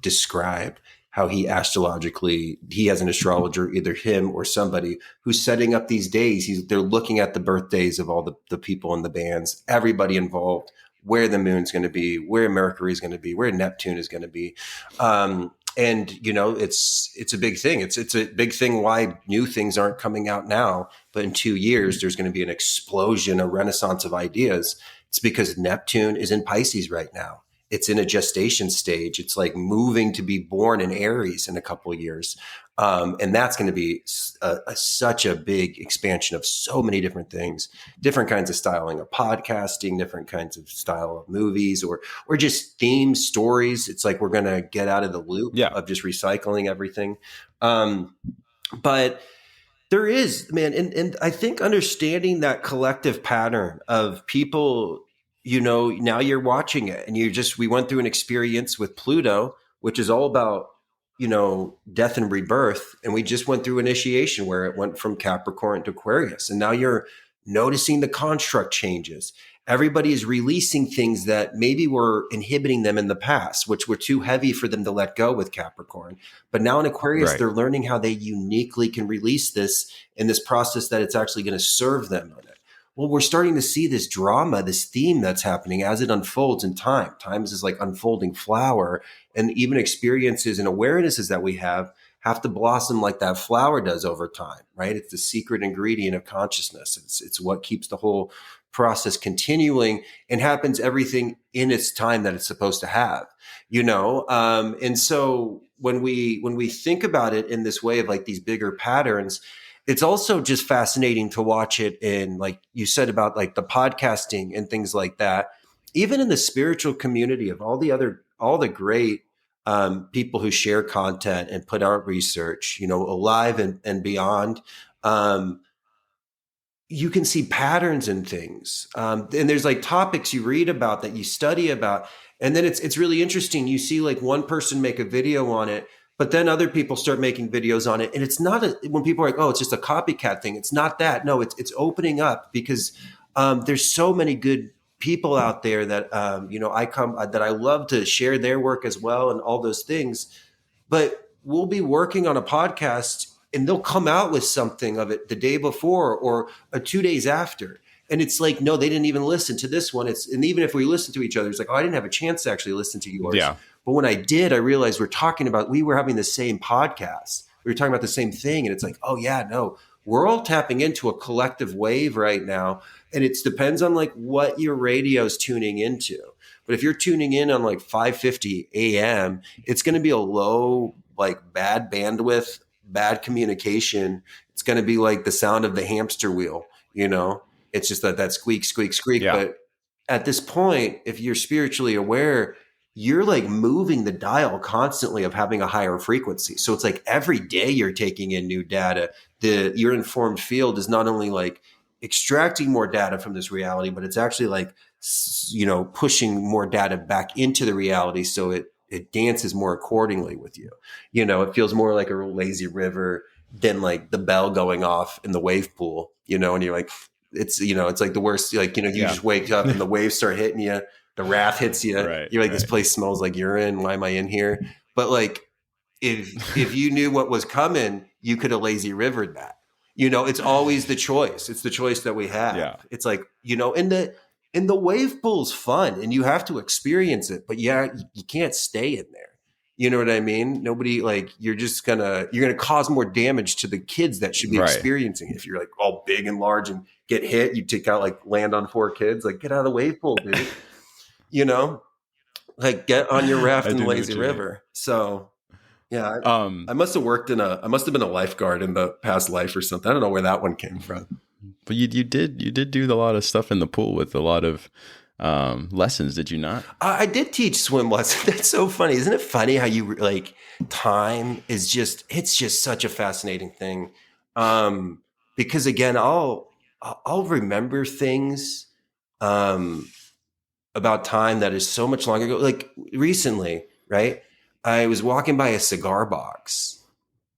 describe how he astrologically, he has an astrologer, either him or somebody who's setting up these days. They're looking at the birthdays of all the people in the bands, everybody involved, where the moon's going to be, where Mercury is going to be, where Neptune is going to be. And it's a big thing. It's a big thing why new things aren't coming out now, but in 2 years, there's going to be an explosion, a renaissance of ideas. It's because Neptune is in Pisces right now. It's in a gestation stage. It's like moving to be born in Aries in a couple of years. And that's going to be such a big expansion of so many different things, different kinds of styling of podcasting, different kinds of style of movies, or just theme stories. It's like we're going to get out of the loop of just recycling everything. But there is, man, and I think understanding that collective pattern of people, now you're watching it, and we went through an experience with Pluto, which is all about, death and rebirth. And we just went through initiation where it went from Capricorn to Aquarius. And now you're noticing the construct changes. Everybody is releasing things that maybe were inhibiting them in the past, which were too heavy for them to let go with Capricorn. But now in Aquarius, they're learning how they uniquely can release this in this process, that it's actually going to serve them on it. Well, we're starting to see this drama, this theme that's happening as it unfolds in time. Time is this like unfolding flower, and even experiences and awarenesses that we have to blossom like that flower does over time, right? It's the secret ingredient of consciousness. It's what keeps the whole process continuing, and happens everything in its time that it's supposed to have, and so when we think about it in this way of like these bigger patterns, it's also just fascinating to watch it in, like you said, about like the podcasting and things like that, even in the spiritual community of all the great people who share content and put out research, Alive and beyond. You can see patterns in things. And there's like topics you read about, that you study about. And then it's really interesting. You see like one person make a video on it, but then other people start making videos on it. And it's not when people are like, oh, it's just a copycat thing. It's not that. No, it's opening up, because there's so many good people out there that, that I love to share their work as well, and all those things. But we'll be working on a podcast, and they'll come out with something of it the day before or 2 days after. And it's like, no, they didn't even listen to this one. And even if we listen to each other, it's like, oh, I didn't have a chance to actually listen to yours. Yeah. But when I did, I realized we were having the same podcast. We were talking about the same thing. And it's like, oh yeah, no, we're all tapping into a collective wave right now. And it depends on like what your radio's tuning into. But if you're tuning in on like 5:50 a.m., it's going to be a low, like bad bandwidth, bad communication. It's going to be like the sound of the hamster wheel, it's just that squeak, squeak, squeak. Yeah. But at this point, if you're spiritually aware, you're like moving the dial constantly of having a higher frequency. So it's like every day you're taking in new data. Your informed field is not only like extracting more data from this reality, but it's actually like, pushing more data back into the reality. So it dances more accordingly with you. It feels more like a lazy river than like the bell going off in the wave pool, and you're like, it's like the worst, like, you just wake up and the waves start hitting you. The wrath hits you. You're like, this place smells like urine. Why am I in here? But like, if you knew what was coming, you could have lazy rivered that. It's always the choice. It's the choice that we have. Yeah. It's like, and And the wave pool's fun and you have to experience it, but yeah, you can't stay in there. You know what I mean? Nobody like you're gonna cause more damage to the kids that should be Right. experiencing it. If you're like all big and large and get hit, you take out like land on 4 kids, like get out of the wave pool, dude. You know, like get on your raft I in the do know lazy what you mean. river. So yeah, I Um, must have I must have been a lifeguard in the past life or something. I don't know where that one came from. but you did do a lot of stuff in the pool with a lot of lessons, did you not? I did teach swim lessons. That's so funny. Isn't it funny how you like time is it's just such a fascinating thing. Because again, I'll remember things, um, about time that is so much longer ago. Like recently, right? I was walking by a cigar box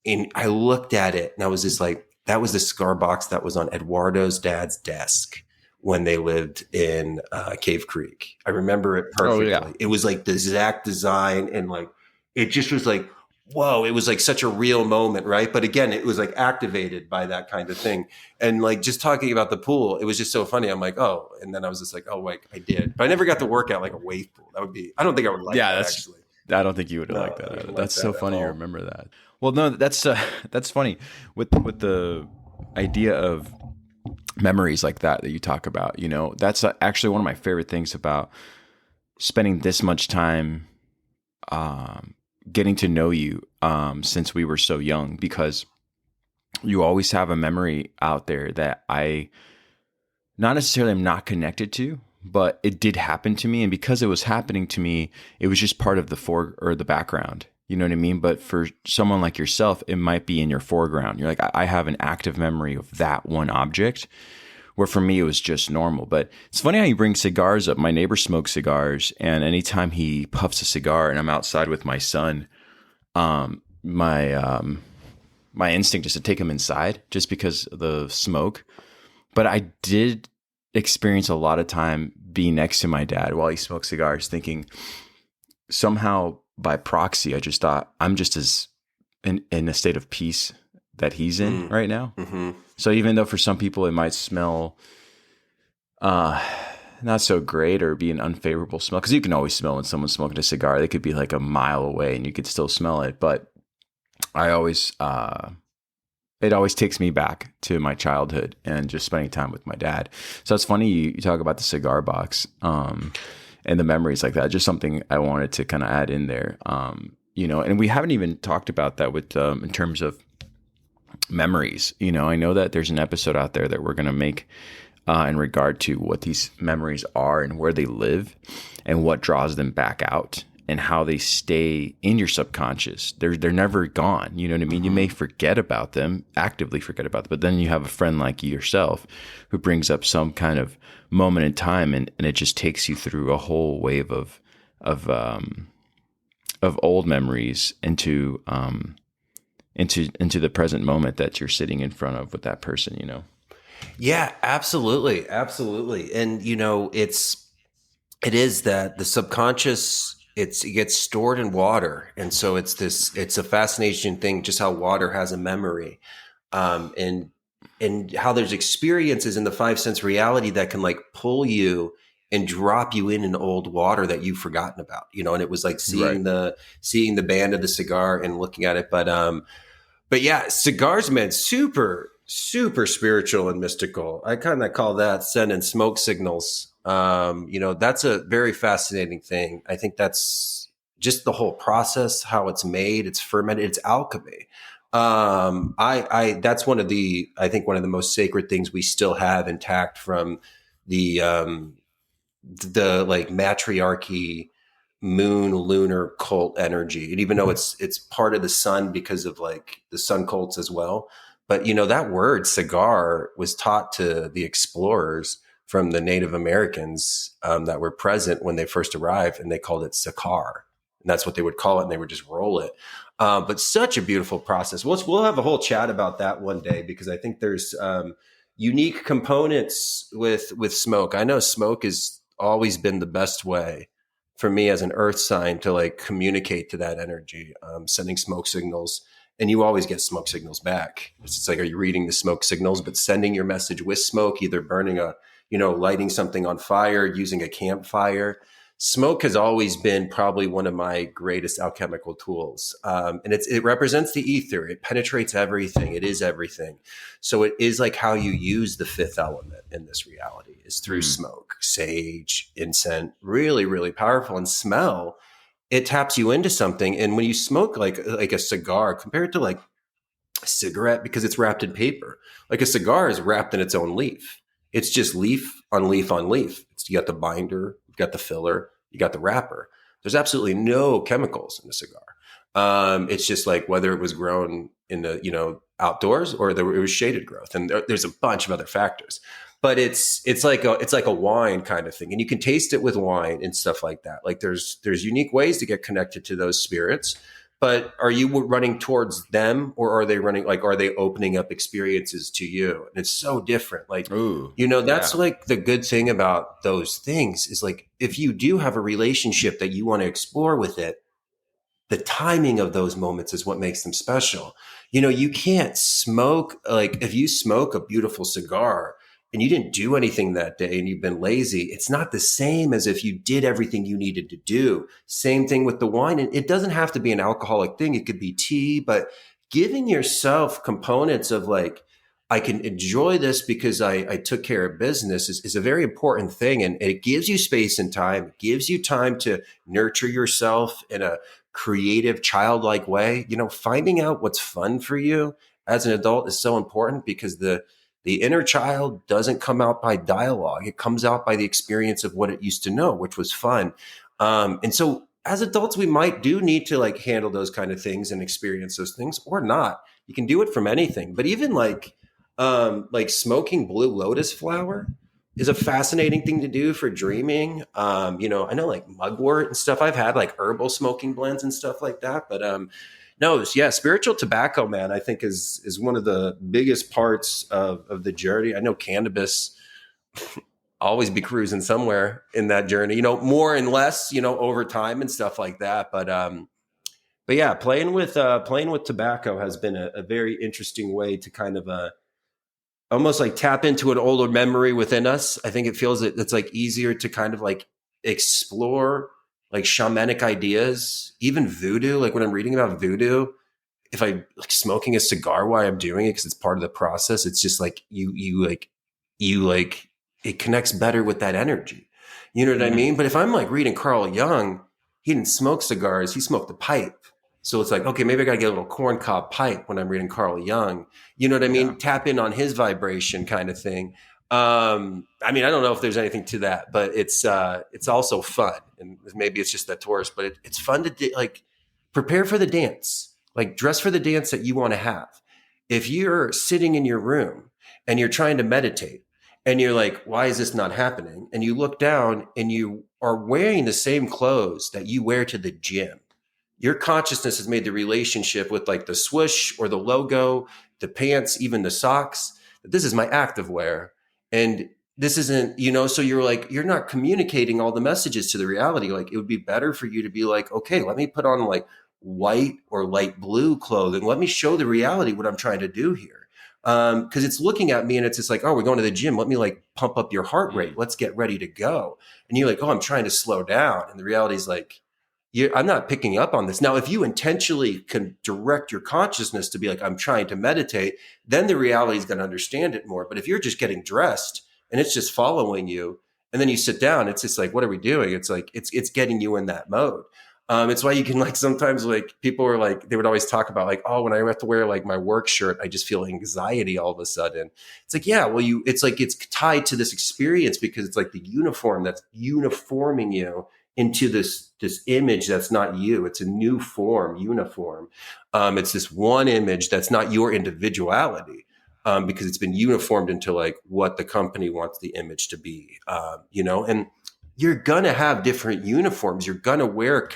and I looked at it and I was just like, that was the cigar box that was on Eduardo's dad's desk when they lived in Cave Creek. I remember it Oh perfectly. yeah. It was like the exact design and like, it just was like, whoa, it was like such a real moment, right? But again, it was like activated by that kind of thing. And like just talking about the pool, it was just so funny. I'm like, oh, and then I was just like, oh, wait, I did. But I never got to work out like a wave pool. That would be, I don't think I would like Yeah, that that's actually. I don't think you would have No, liked I that either. wouldn't like That's so that at funny you all. remember that. Well, no, that's funny with the idea of memories like that you talk about. You know, that's actually one of my favorite things about spending this much time um, getting to know you since we were so young, because you always have a memory out there that I not necessarily am not connected to, but it did happen to me. And because it was happening to me, it was just part of the or the background. You know what I mean? But for someone like yourself, it might be in your foreground. You're like, I have an active memory of that one object, where for me, it was just normal. But it's funny how you bring cigars up. My neighbor smokes cigars, and anytime he puffs a cigar and I'm outside with my son, my instinct is to take him inside just because of the smoke. But I did experience a lot of time being next to my dad while he smoked cigars, thinking somehow by proxy, I just thought I'm just as in a state of peace that he's in right now. Mm-hmm. So even though for some people it might smell not so great or be an unfavorable smell, because you can always smell when someone's smoking a cigar. They could be like a mile away and you could still smell it. But I always it always takes me back to my childhood and just spending time with my dad. So it's funny you talk about the cigar box and the memories like that. Just something I wanted to kind of add in there. You know, and we haven't even talked about that with in terms of memories. You know, I know that there's an episode out there that we're going to make in regard to what these memories are and where they live and what draws them back out and how they stay in your subconscious. They're never gone. You know what I mean? You may forget about them, actively forget about them, but then you have a friend like yourself who brings up some kind of moment in time, and it just takes you through a whole wave of old memories into the present moment that you're sitting in front of with that person, you know? Yeah, absolutely. Absolutely. And you know, it is that the subconscious, it gets stored in water. And so it's a fascinating thing, just how water has a memory. And how there's experiences in the five sense reality that can like pull you and drop you in an old water that you've forgotten about, you know, and it was like seeing the band of the cigar and looking at it. But yeah, cigars, man, super, super spiritual and mystical. I kind of call that sending smoke signals. You know, that's a very fascinating thing. I think that's just the whole process, how it's made, it's fermented, it's alchemy. That's I think one of the most sacred things we still have intact from the like matriarchy moon lunar cult energy. And even though it's part of the sun because of like the sun cults as well. But you know, that word cigar was taught to the explorers from the Native Americans that were present when they first arrived, and they called it sakar. And that's what they would call it, and they would just roll it. But such a beautiful process. We'll have a whole chat about that one day, because I think there's unique components with smoke. I know smoke has always been the best way for me as an earth sign to like communicate to that energy, sending smoke signals. And you always get smoke signals back. It's like, are you reading the smoke signals, but sending your message with smoke, either burning lighting something on fire, using a campfire. Smoke has always been probably one of my greatest alchemical tools. And it represents the ether. It penetrates everything. It is everything. So it is like how you use the fifth element in this reality is through smoke, sage, incense, really, really powerful. And smell, it taps you into something. And when you smoke like a cigar, compared to like a cigarette, because it's wrapped in paper, like a cigar is wrapped in its own leaf. It's just leaf on leaf on leaf. You got the binder, you got the filler, you got the wrapper. There's absolutely no chemicals in a cigar. It's just like whether it was grown in the outdoors or it was shaded growth, and there's a bunch of other factors. But it's like a wine kind of thing, and you can taste it with wine and stuff like that. Like there's unique ways to get connected to those spirits. But are you running towards them, or are they opening up experiences to you? And it's so different. Like, that's like the good thing about those things is like, if you do have a relationship that you want to explore with it, the timing of those moments is what makes them special. You can't smoke, like if you smoke a beautiful cigar and you didn't do anything that day and you've been lazy, it's not the same as if you did everything you needed to do. Same thing with the wine. And it doesn't have to be an alcoholic thing. It could be tea, but giving yourself components of like, I can enjoy this because I took care of business is a very important thing. And it gives you space and time. It gives you time to nurture yourself in a creative, childlike way. Finding out what's fun for you as an adult is so important because the inner child doesn't come out by dialogue. It comes out by the experience of what it used to know, which was fun. And so as adults, we might do need to like handle those kind of things and experience those things or not. You can do it from anything, but even like smoking blue lotus flower is a fascinating thing to do for dreaming. I know like mugwort and stuff. I've had like herbal smoking blends and stuff like that, but, no, yeah, spiritual tobacco, man, I think is one of the biggest parts of the journey. I know cannabis always be cruising somewhere in that journey, more and less, over time and stuff like that. But yeah, playing with tobacco has been a very interesting way to kind of almost like tap into an older memory within us. I think it feels that it's like easier to kind of like explore like shamanic ideas, even voodoo. Like when I'm reading about voodoo, if I like smoking a cigar while I'm doing it, because it's part of the process, it's just like you it connects better with that energy. You know what I mean? But if I'm like reading Carl Jung, he didn't smoke cigars, he smoked a pipe. So it's like, okay, maybe I got to get a little corncob pipe when I'm reading Carl Jung. You know what I mean? Yeah. Tap in on his vibration kind of thing. I don't know if there's anything to that, but it's also fun, and maybe it's just that tourist, but it's fun to prepare for the dance, like dress for the dance that you want to have. If you're sitting in your room and you're trying to meditate and you're like, why is this not happening? And you look down and you are wearing the same clothes that you wear to the gym. Your consciousness has made the relationship with like the swoosh or the logo, the pants, even the socks, that this is my active wear. And this isn't, so you're not communicating all the messages to the reality. Like it would be better for you to be like, okay, let me put on like white or light blue clothing. Let me show the reality what I'm trying to do here. Cause it's looking at me and it's just like, oh, we're going to the gym. Let me like pump up your heart rate. Let's get ready to go. And you're like, oh, I'm trying to slow down. And the reality is like, I'm not picking up on this. Now, if you intentionally can direct your consciousness to be like, I'm trying to meditate, then the reality is going to understand it more. But if you're just getting dressed and it's just following you, and then you sit down, it's just like, what are we doing? It's like, it's getting you in that mode. It's why you can like, sometimes like people are like, they would always talk about like, oh, when I have to wear like my work shirt, I just feel anxiety all of a sudden. It's like, yeah, well, it's like, it's tied to this experience because it's like the uniform that's uniforming you into this image that's not you. It's a new form, uniform. It's this one image that's not your individuality, because it's been uniformed into like what the company wants the image to be, and you're gonna have different uniforms. You're gonna wear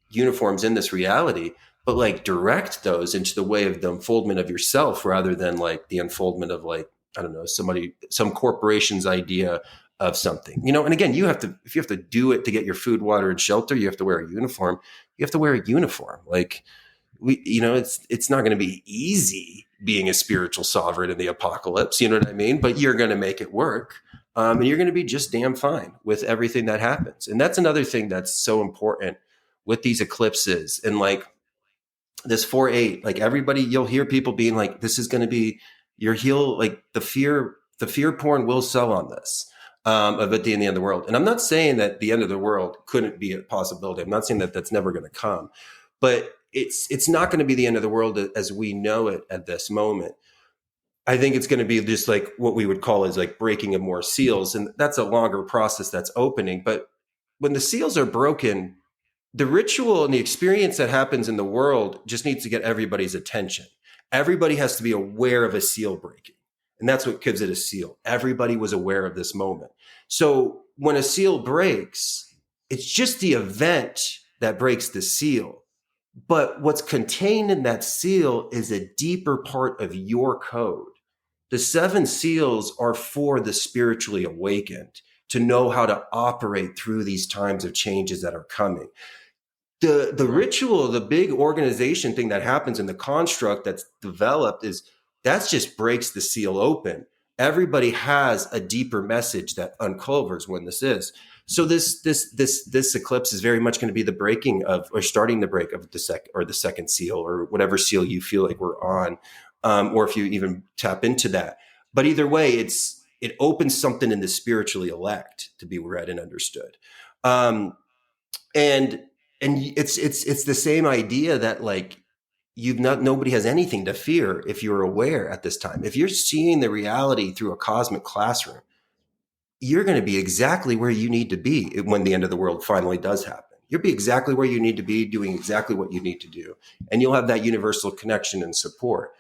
uniforms in this reality, but like direct those into the way of the unfoldment of yourself rather than like the unfoldment of like, I don't know, some corporation's idea of something, and again, if you have to do it to get your food, water, and shelter, you have to wear a uniform. You have to wear a uniform. Like it's not going to be easy being a spiritual sovereign in the apocalypse. You know what I mean? But you're going to make it work. And you're going to be just damn fine with everything that happens. And that's another thing that's so important with these eclipses. And like this 4-8, like everybody, you'll hear people being like, this is going to be your heel. Like the fear porn will sell on this. Of at the end of the world. And I'm not saying that the end of the world couldn't be a possibility. I'm not saying that that's never going to come, but it's not going to be the end of the world as we know it at this moment. I think it's going to be just like what we would call is like breaking of more seals. And that's a longer process that's opening. But when the seals are broken, the ritual and the experience that happens in the world just needs to get everybody's attention. Everybody has to be aware of a seal breaking. And that's what gives it a seal. Everybody was aware of this moment. So when a seal breaks, it's just the event that breaks the seal. But what's contained in that seal is a deeper part of your code. The 7 seals are for the spiritually awakened to know how to operate through these times of changes that are coming. The ritual, the big organization thing that happens in the construct that's developed is that just breaks the seal open. Everybody has a deeper message that uncovers when this is. So this eclipse is very much going to be the breaking of, or starting the break of the second seal, or whatever seal you feel like we're on, or if you even tap into that. But either way, it opens something in the spiritually elect to be read and understood, and it's the same idea that like. Nobody has anything to fear if you're aware at this time. If you're seeing the reality through a cosmic classroom, you're going to be exactly where you need to be when the end of the world finally does happen. You'll be exactly where you need to be, doing exactly what you need to do. And you'll have that universal connection and support.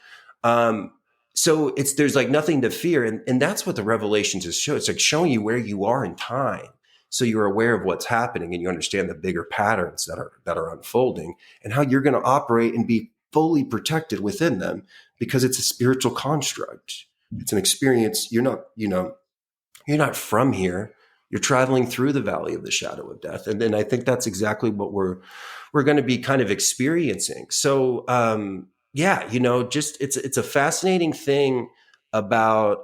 So there's like nothing to fear. And that's what the revelations is showing. It's like showing you where you are in time. So you're aware of what's happening and you understand the bigger patterns that are unfolding and how you're going to operate and be fully protected within them, because it's a spiritual construct. It's an experience. You're not from here. You're traveling through the valley of the shadow of death. And then I think that's exactly what we're going to be kind of experiencing. So, it's a fascinating thing about,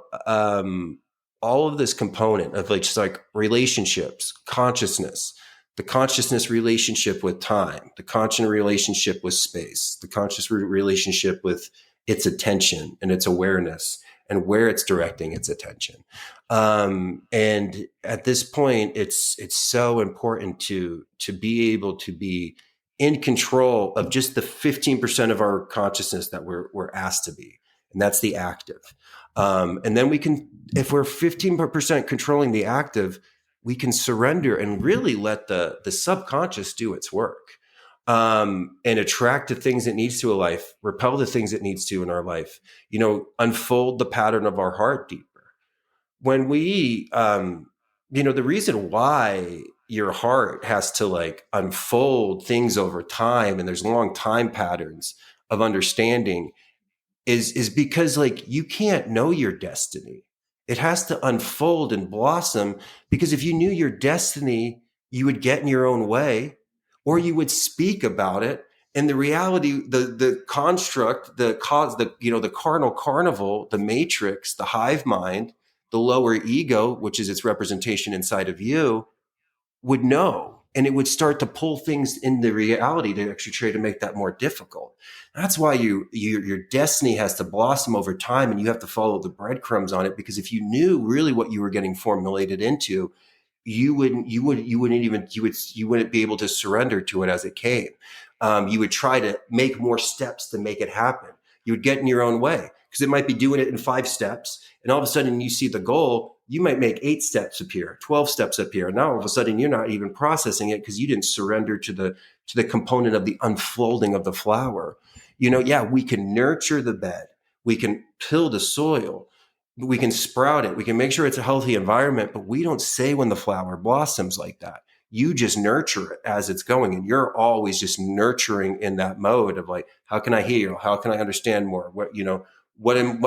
all of this component of like, just like relationships, consciousness, the consciousness relationship with time, the conscious relationship with space, the conscious relationship with its attention and its awareness and where it's directing its attention. And at this point, it's so important to be able to be in control of just the 15% of our consciousness that we're asked to be. And that's the active. And then we can, if we're 15% controlling the active, we can surrender and really let the subconscious do its work, and attract the things it needs to a life, repel the things it needs to in our life, unfold the pattern of our heart deeper. When we, the reason why your heart has to like unfold things over time and there's long time patterns of understanding is because like you can't know your destiny. It has to unfold and blossom, because if you knew your destiny, you would get in your own way, or you would speak about it. And the reality, the construct, the cause, the carnal carnival, the matrix, the hive mind, the lower ego, which is its representation inside of you, would know. And it would start to pull things into reality to actually try to make that more difficult. That's why your destiny has to blossom over time, and you have to follow the breadcrumbs on it. Because if you knew really what you were getting formulated into, you wouldn't be able to surrender to it as it came. You would try to make more steps to make it happen. You would get in your own way, because it might be doing it in 5 steps, and all of a sudden you see the goal. You might make 8 steps appear, 12 steps appear. Now all of a sudden you're not even processing it because you didn't surrender to the component of the unfolding of the flower. We can nurture the bed. We can till the soil. We can sprout it. We can make sure it's a healthy environment, but we don't say when the flower blossoms like that. You just nurture it as it's going. And you're always just nurturing in that mode of like, how can I heal? How can I understand more?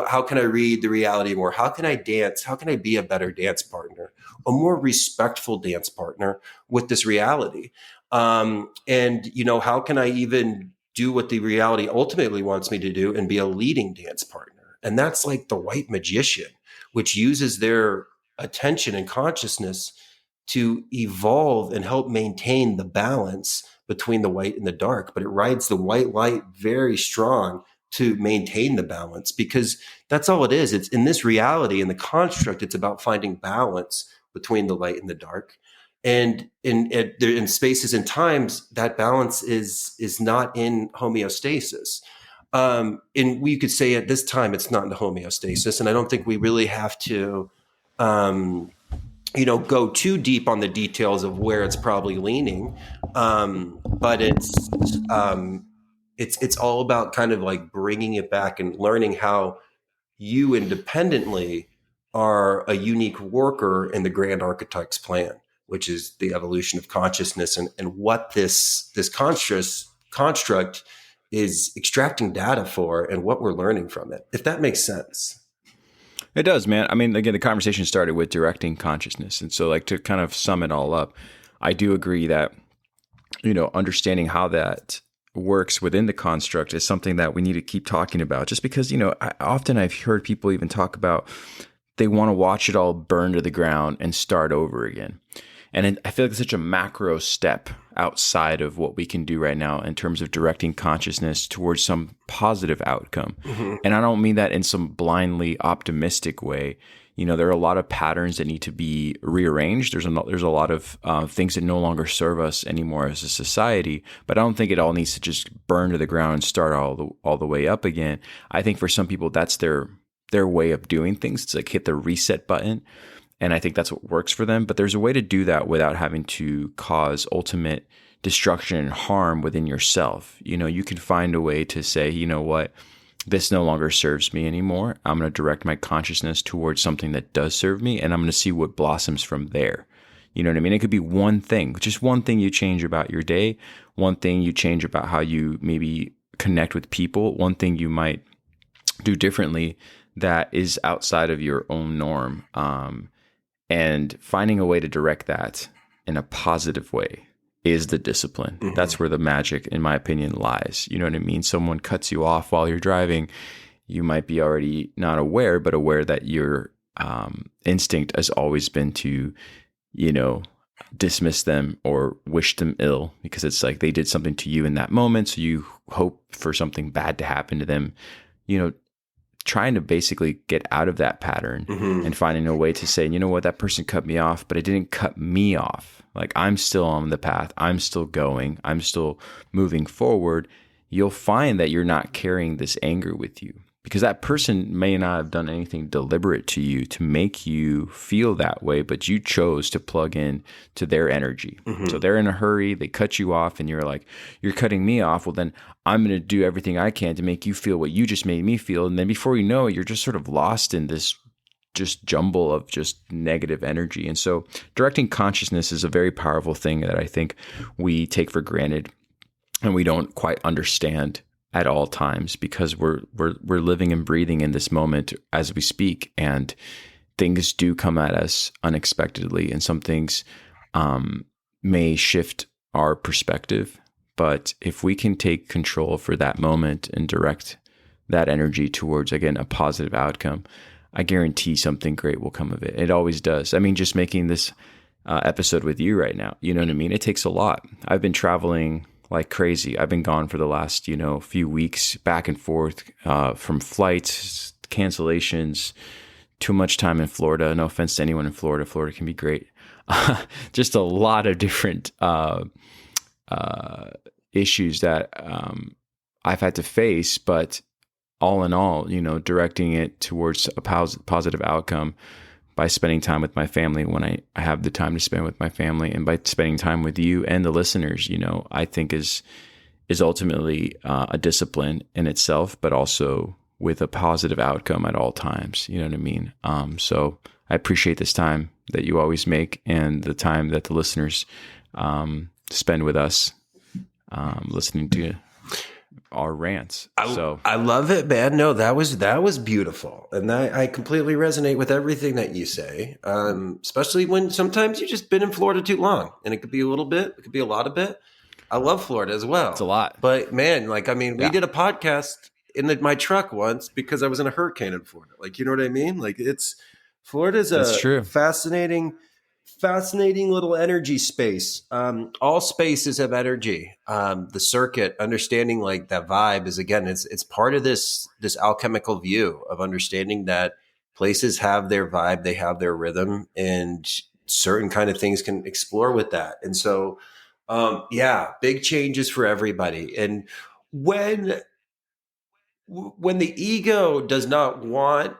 How can I read the reality more? How can I dance? How can I be a better dance partner, a more respectful dance partner with this reality? How can I even do what the reality ultimately wants me to do and be a leading dance partner. And that's like the white magician, which uses their attention and consciousness to evolve and help maintain the balance between the white and the dark. But it rides the white light very strong to maintain the balance, because that's all it is. It's in this reality, in the construct, it's about finding balance between the light and the dark. And in spaces and times, that balance is not in homeostasis. And we could say at this time it's not in homeostasis. And I don't think we really have to, go too deep on the details of where it's probably leaning. But it's all about kind of like bringing it back and learning how you independently are a unique worker in the grand archetype's plan, which is the evolution of consciousness, and what this construct is extracting data for, and what we're learning from it, if that makes sense. It does, man. I mean, again, the conversation started with directing consciousness. And so, like, to kind of sum it all up, I do agree that, understanding how that works within the construct is something that we need to keep talking about, just because, I've heard people even talk about they want to watch it all burn to the ground and start over again. And I feel like it's such a macro step outside of what we can do right now in terms of directing consciousness towards some positive outcome. Mm-hmm. And I don't mean that in some blindly optimistic way. There are a lot of patterns that need to be rearranged. There's a lot of things that no longer serve us anymore as a society. But I don't think it all needs to just burn to the ground and start all the way up again. I think for some people, that's their way of doing things. It's like hit the reset button. And I think that's what works for them. But there's a way to do that without having to cause ultimate destruction and harm within yourself. You can find a way to say, you know what, this no longer serves me anymore. I'm going to direct my consciousness towards something that does serve me, and I'm going to see what blossoms from there. You know what I mean? It could be one thing, just one thing you change about your day, one thing you change about how you maybe connect with people, one thing you might do differently that is outside of your own norm. And finding a way to direct that in a positive way is the discipline. Mm-hmm. That's where the magic, in my opinion, lies. You know what I mean? Someone cuts you off while you're driving. You might be already not aware, but aware that your instinct has always been to, dismiss them or wish them ill, because it's like they did something to you in that moment. So you hope for something bad to happen to them, trying to basically get out of that pattern. Mm-hmm. And finding a way to say, you know what, that person cut me off, but it didn't cut me off. Like, I'm still on the path. I'm still going. I'm still moving forward. You'll find that you're not carrying this anger with you, because that person may not have done anything deliberate to you to make you feel that way, but you chose to plug in to their energy. Mm-hmm. So they're in a hurry, they cut you off, and you're like, you're cutting me off. Well, then I'm going to do everything I can to make you feel what you just made me feel. And then before you know it, you're just sort of lost in this just jumble of just negative energy. And so directing consciousness is a very powerful thing that I think we take for granted and we don't quite understand at all times, because we're living and breathing in this moment as we speak, and things do come at us unexpectedly, and some things may shift our perspective. But if we can take control for that moment and direct that energy towards, again, a positive outcome, I guarantee something great will come of it. It always does. I mean, just making this episode with you right now, you know what I mean? It takes a lot. I've been traveling like crazy. I've been gone for the last, few weeks, back and forth, from flights, cancellations, too much time in Florida. No offense to anyone in Florida. Florida can be great. Just a lot of different issues that I've had to face, but all in all, directing it towards a positive outcome by spending time with my family when I have the time to spend with my family, and by spending time with you and the listeners, I think is ultimately a discipline in itself, but also with a positive outcome at all times. You know what I mean? So I appreciate this time that you always make, and the time that the listeners spend with us, listening to our rants. I love it, man. No, that was beautiful. And I completely resonate with everything that you say. Especially when sometimes you've just been in Florida too long, and it could be a little bit, it could be a lot of bit. I love Florida as well. It's a lot. But man, like, I mean, we did a podcast in my truck once because I was in a hurricane in Florida. Like, you know what I mean? Like, Florida's a fascinating little energy space. All spaces have energy. The circuit, understanding like that vibe is, again, it's part of this alchemical view of understanding that places have their vibe, they have their rhythm, and certain kind of things can explore with that. And so, big changes for everybody. And when the ego does not want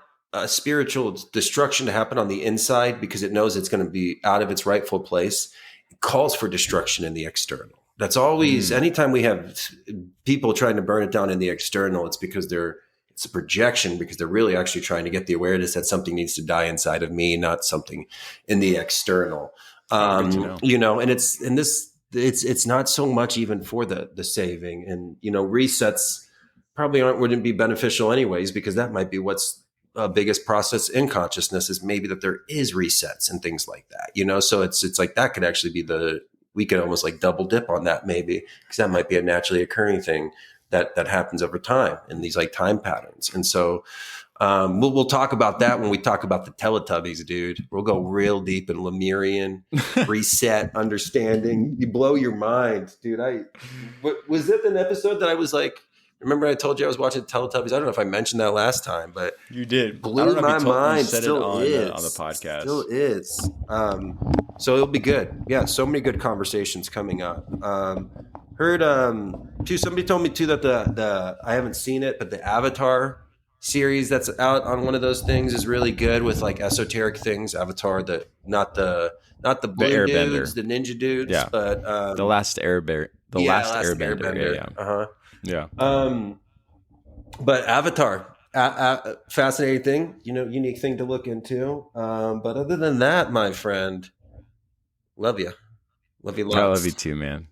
spiritual destruction to happen on the inside because it knows it's going to be out of its rightful place, it calls for destruction in the external. That's always, anytime we have people trying to burn it down in the external, it's because it's a projection, because they're really actually trying to get the awareness that something needs to die inside of me, not something in the external. You know, and it's not so much even for the saving, and, you know, resets probably wouldn't be beneficial anyways, because that might be what's biggest process in consciousness, is maybe that there is resets and things like that, you know? So it's like, that could actually be we could almost like double dip on that maybe, because that might be a naturally occurring thing that happens over time in these like time patterns. And so we'll talk about that when we talk about the Teletubbies, dude. We'll go real deep in Lemurian reset understanding. You blow your mind, dude. Was it an episode that I was like, remember I told you I was watching Teletubbies? I don't know if I mentioned that last time, but you did. Blew my mind. Still is on the podcast. Still is. So it'll be good. Yeah, so many good conversations coming up. Heard too. Somebody told me too that the I haven't seen it, but the Avatar series that's out on one of those things is really good with like esoteric things. Avatar, not the blue dudes, the ninja dudes, but the last Airbender. The last Airbender. Yeah. Yeah. But Avatar, fascinating thing, you know, unique thing to look into. But other than that, my friend, love you lots. I love you too, man.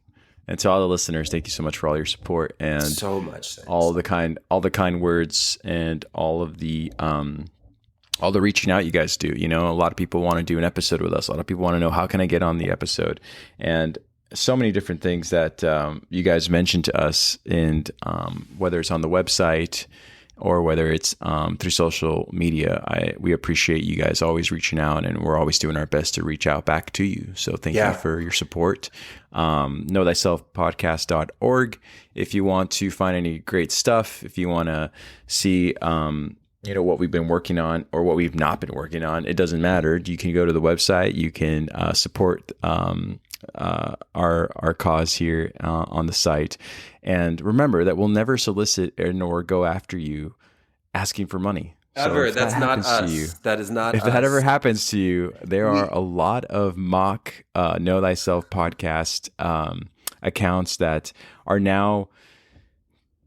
And to all the listeners, thank you so much for all your support and so much. Thanks. all the kind words and all the reaching out you guys do. You know, a lot of people want to do an episode with us. A lot of people want to know, how can I get on the episode? And so many different things that you guys mentioned to us, and whether it's on the website or whether it's through social media, we appreciate you guys always reaching out, and we're always doing our best to reach out back to you. So thank you for your support. KnowThyselfPodcast.org. If you want to find any great stuff, if you want to see you know, what we've been working on or what we've not been working on, it doesn't matter. You can go to the website. You can support our cause here on the site, and remember that we'll never solicit nor go after you asking for money ever. So that's not us. That is not if us. That ever happens to you, there are a lot of mock Know Thyself podcast accounts that are now,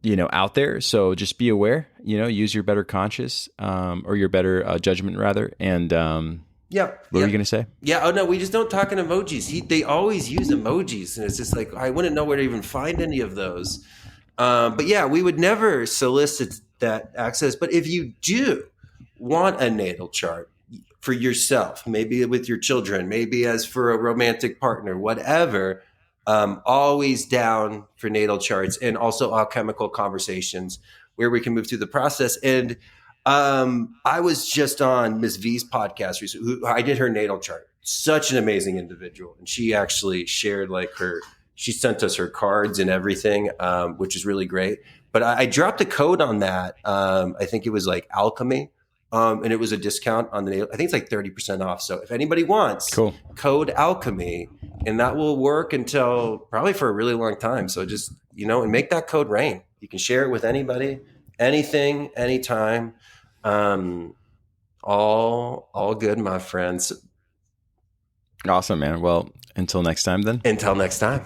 you know, out there. So just be aware, you know, use your better conscious or your better judgment rather. And what were you going to say? Yeah. Oh no, we just don't talk in emojis. They always use emojis, and it's just like, I wouldn't know where to even find any of those. But yeah, we would never solicit that access. But if you do want a natal chart for yourself, maybe with your children, maybe as for a romantic partner, whatever, always down for natal charts, and also alchemical conversations where we can move through the process. And I was just on Ms. V's podcast recently. I did her natal chart. Such an amazing individual. And she actually shared she sent us her cards and everything, which is really great. But I dropped a code on that. I think it was like alchemy. And it was a discount on the natal. I think it's like 30% off. So if anybody wants, code alchemy, and that will work until probably for a really long time. So just, you know, and make that code rain. You can share it with anybody, anything, anytime. All good, my friends. Awesome, man. Well, until next time then. Until next time.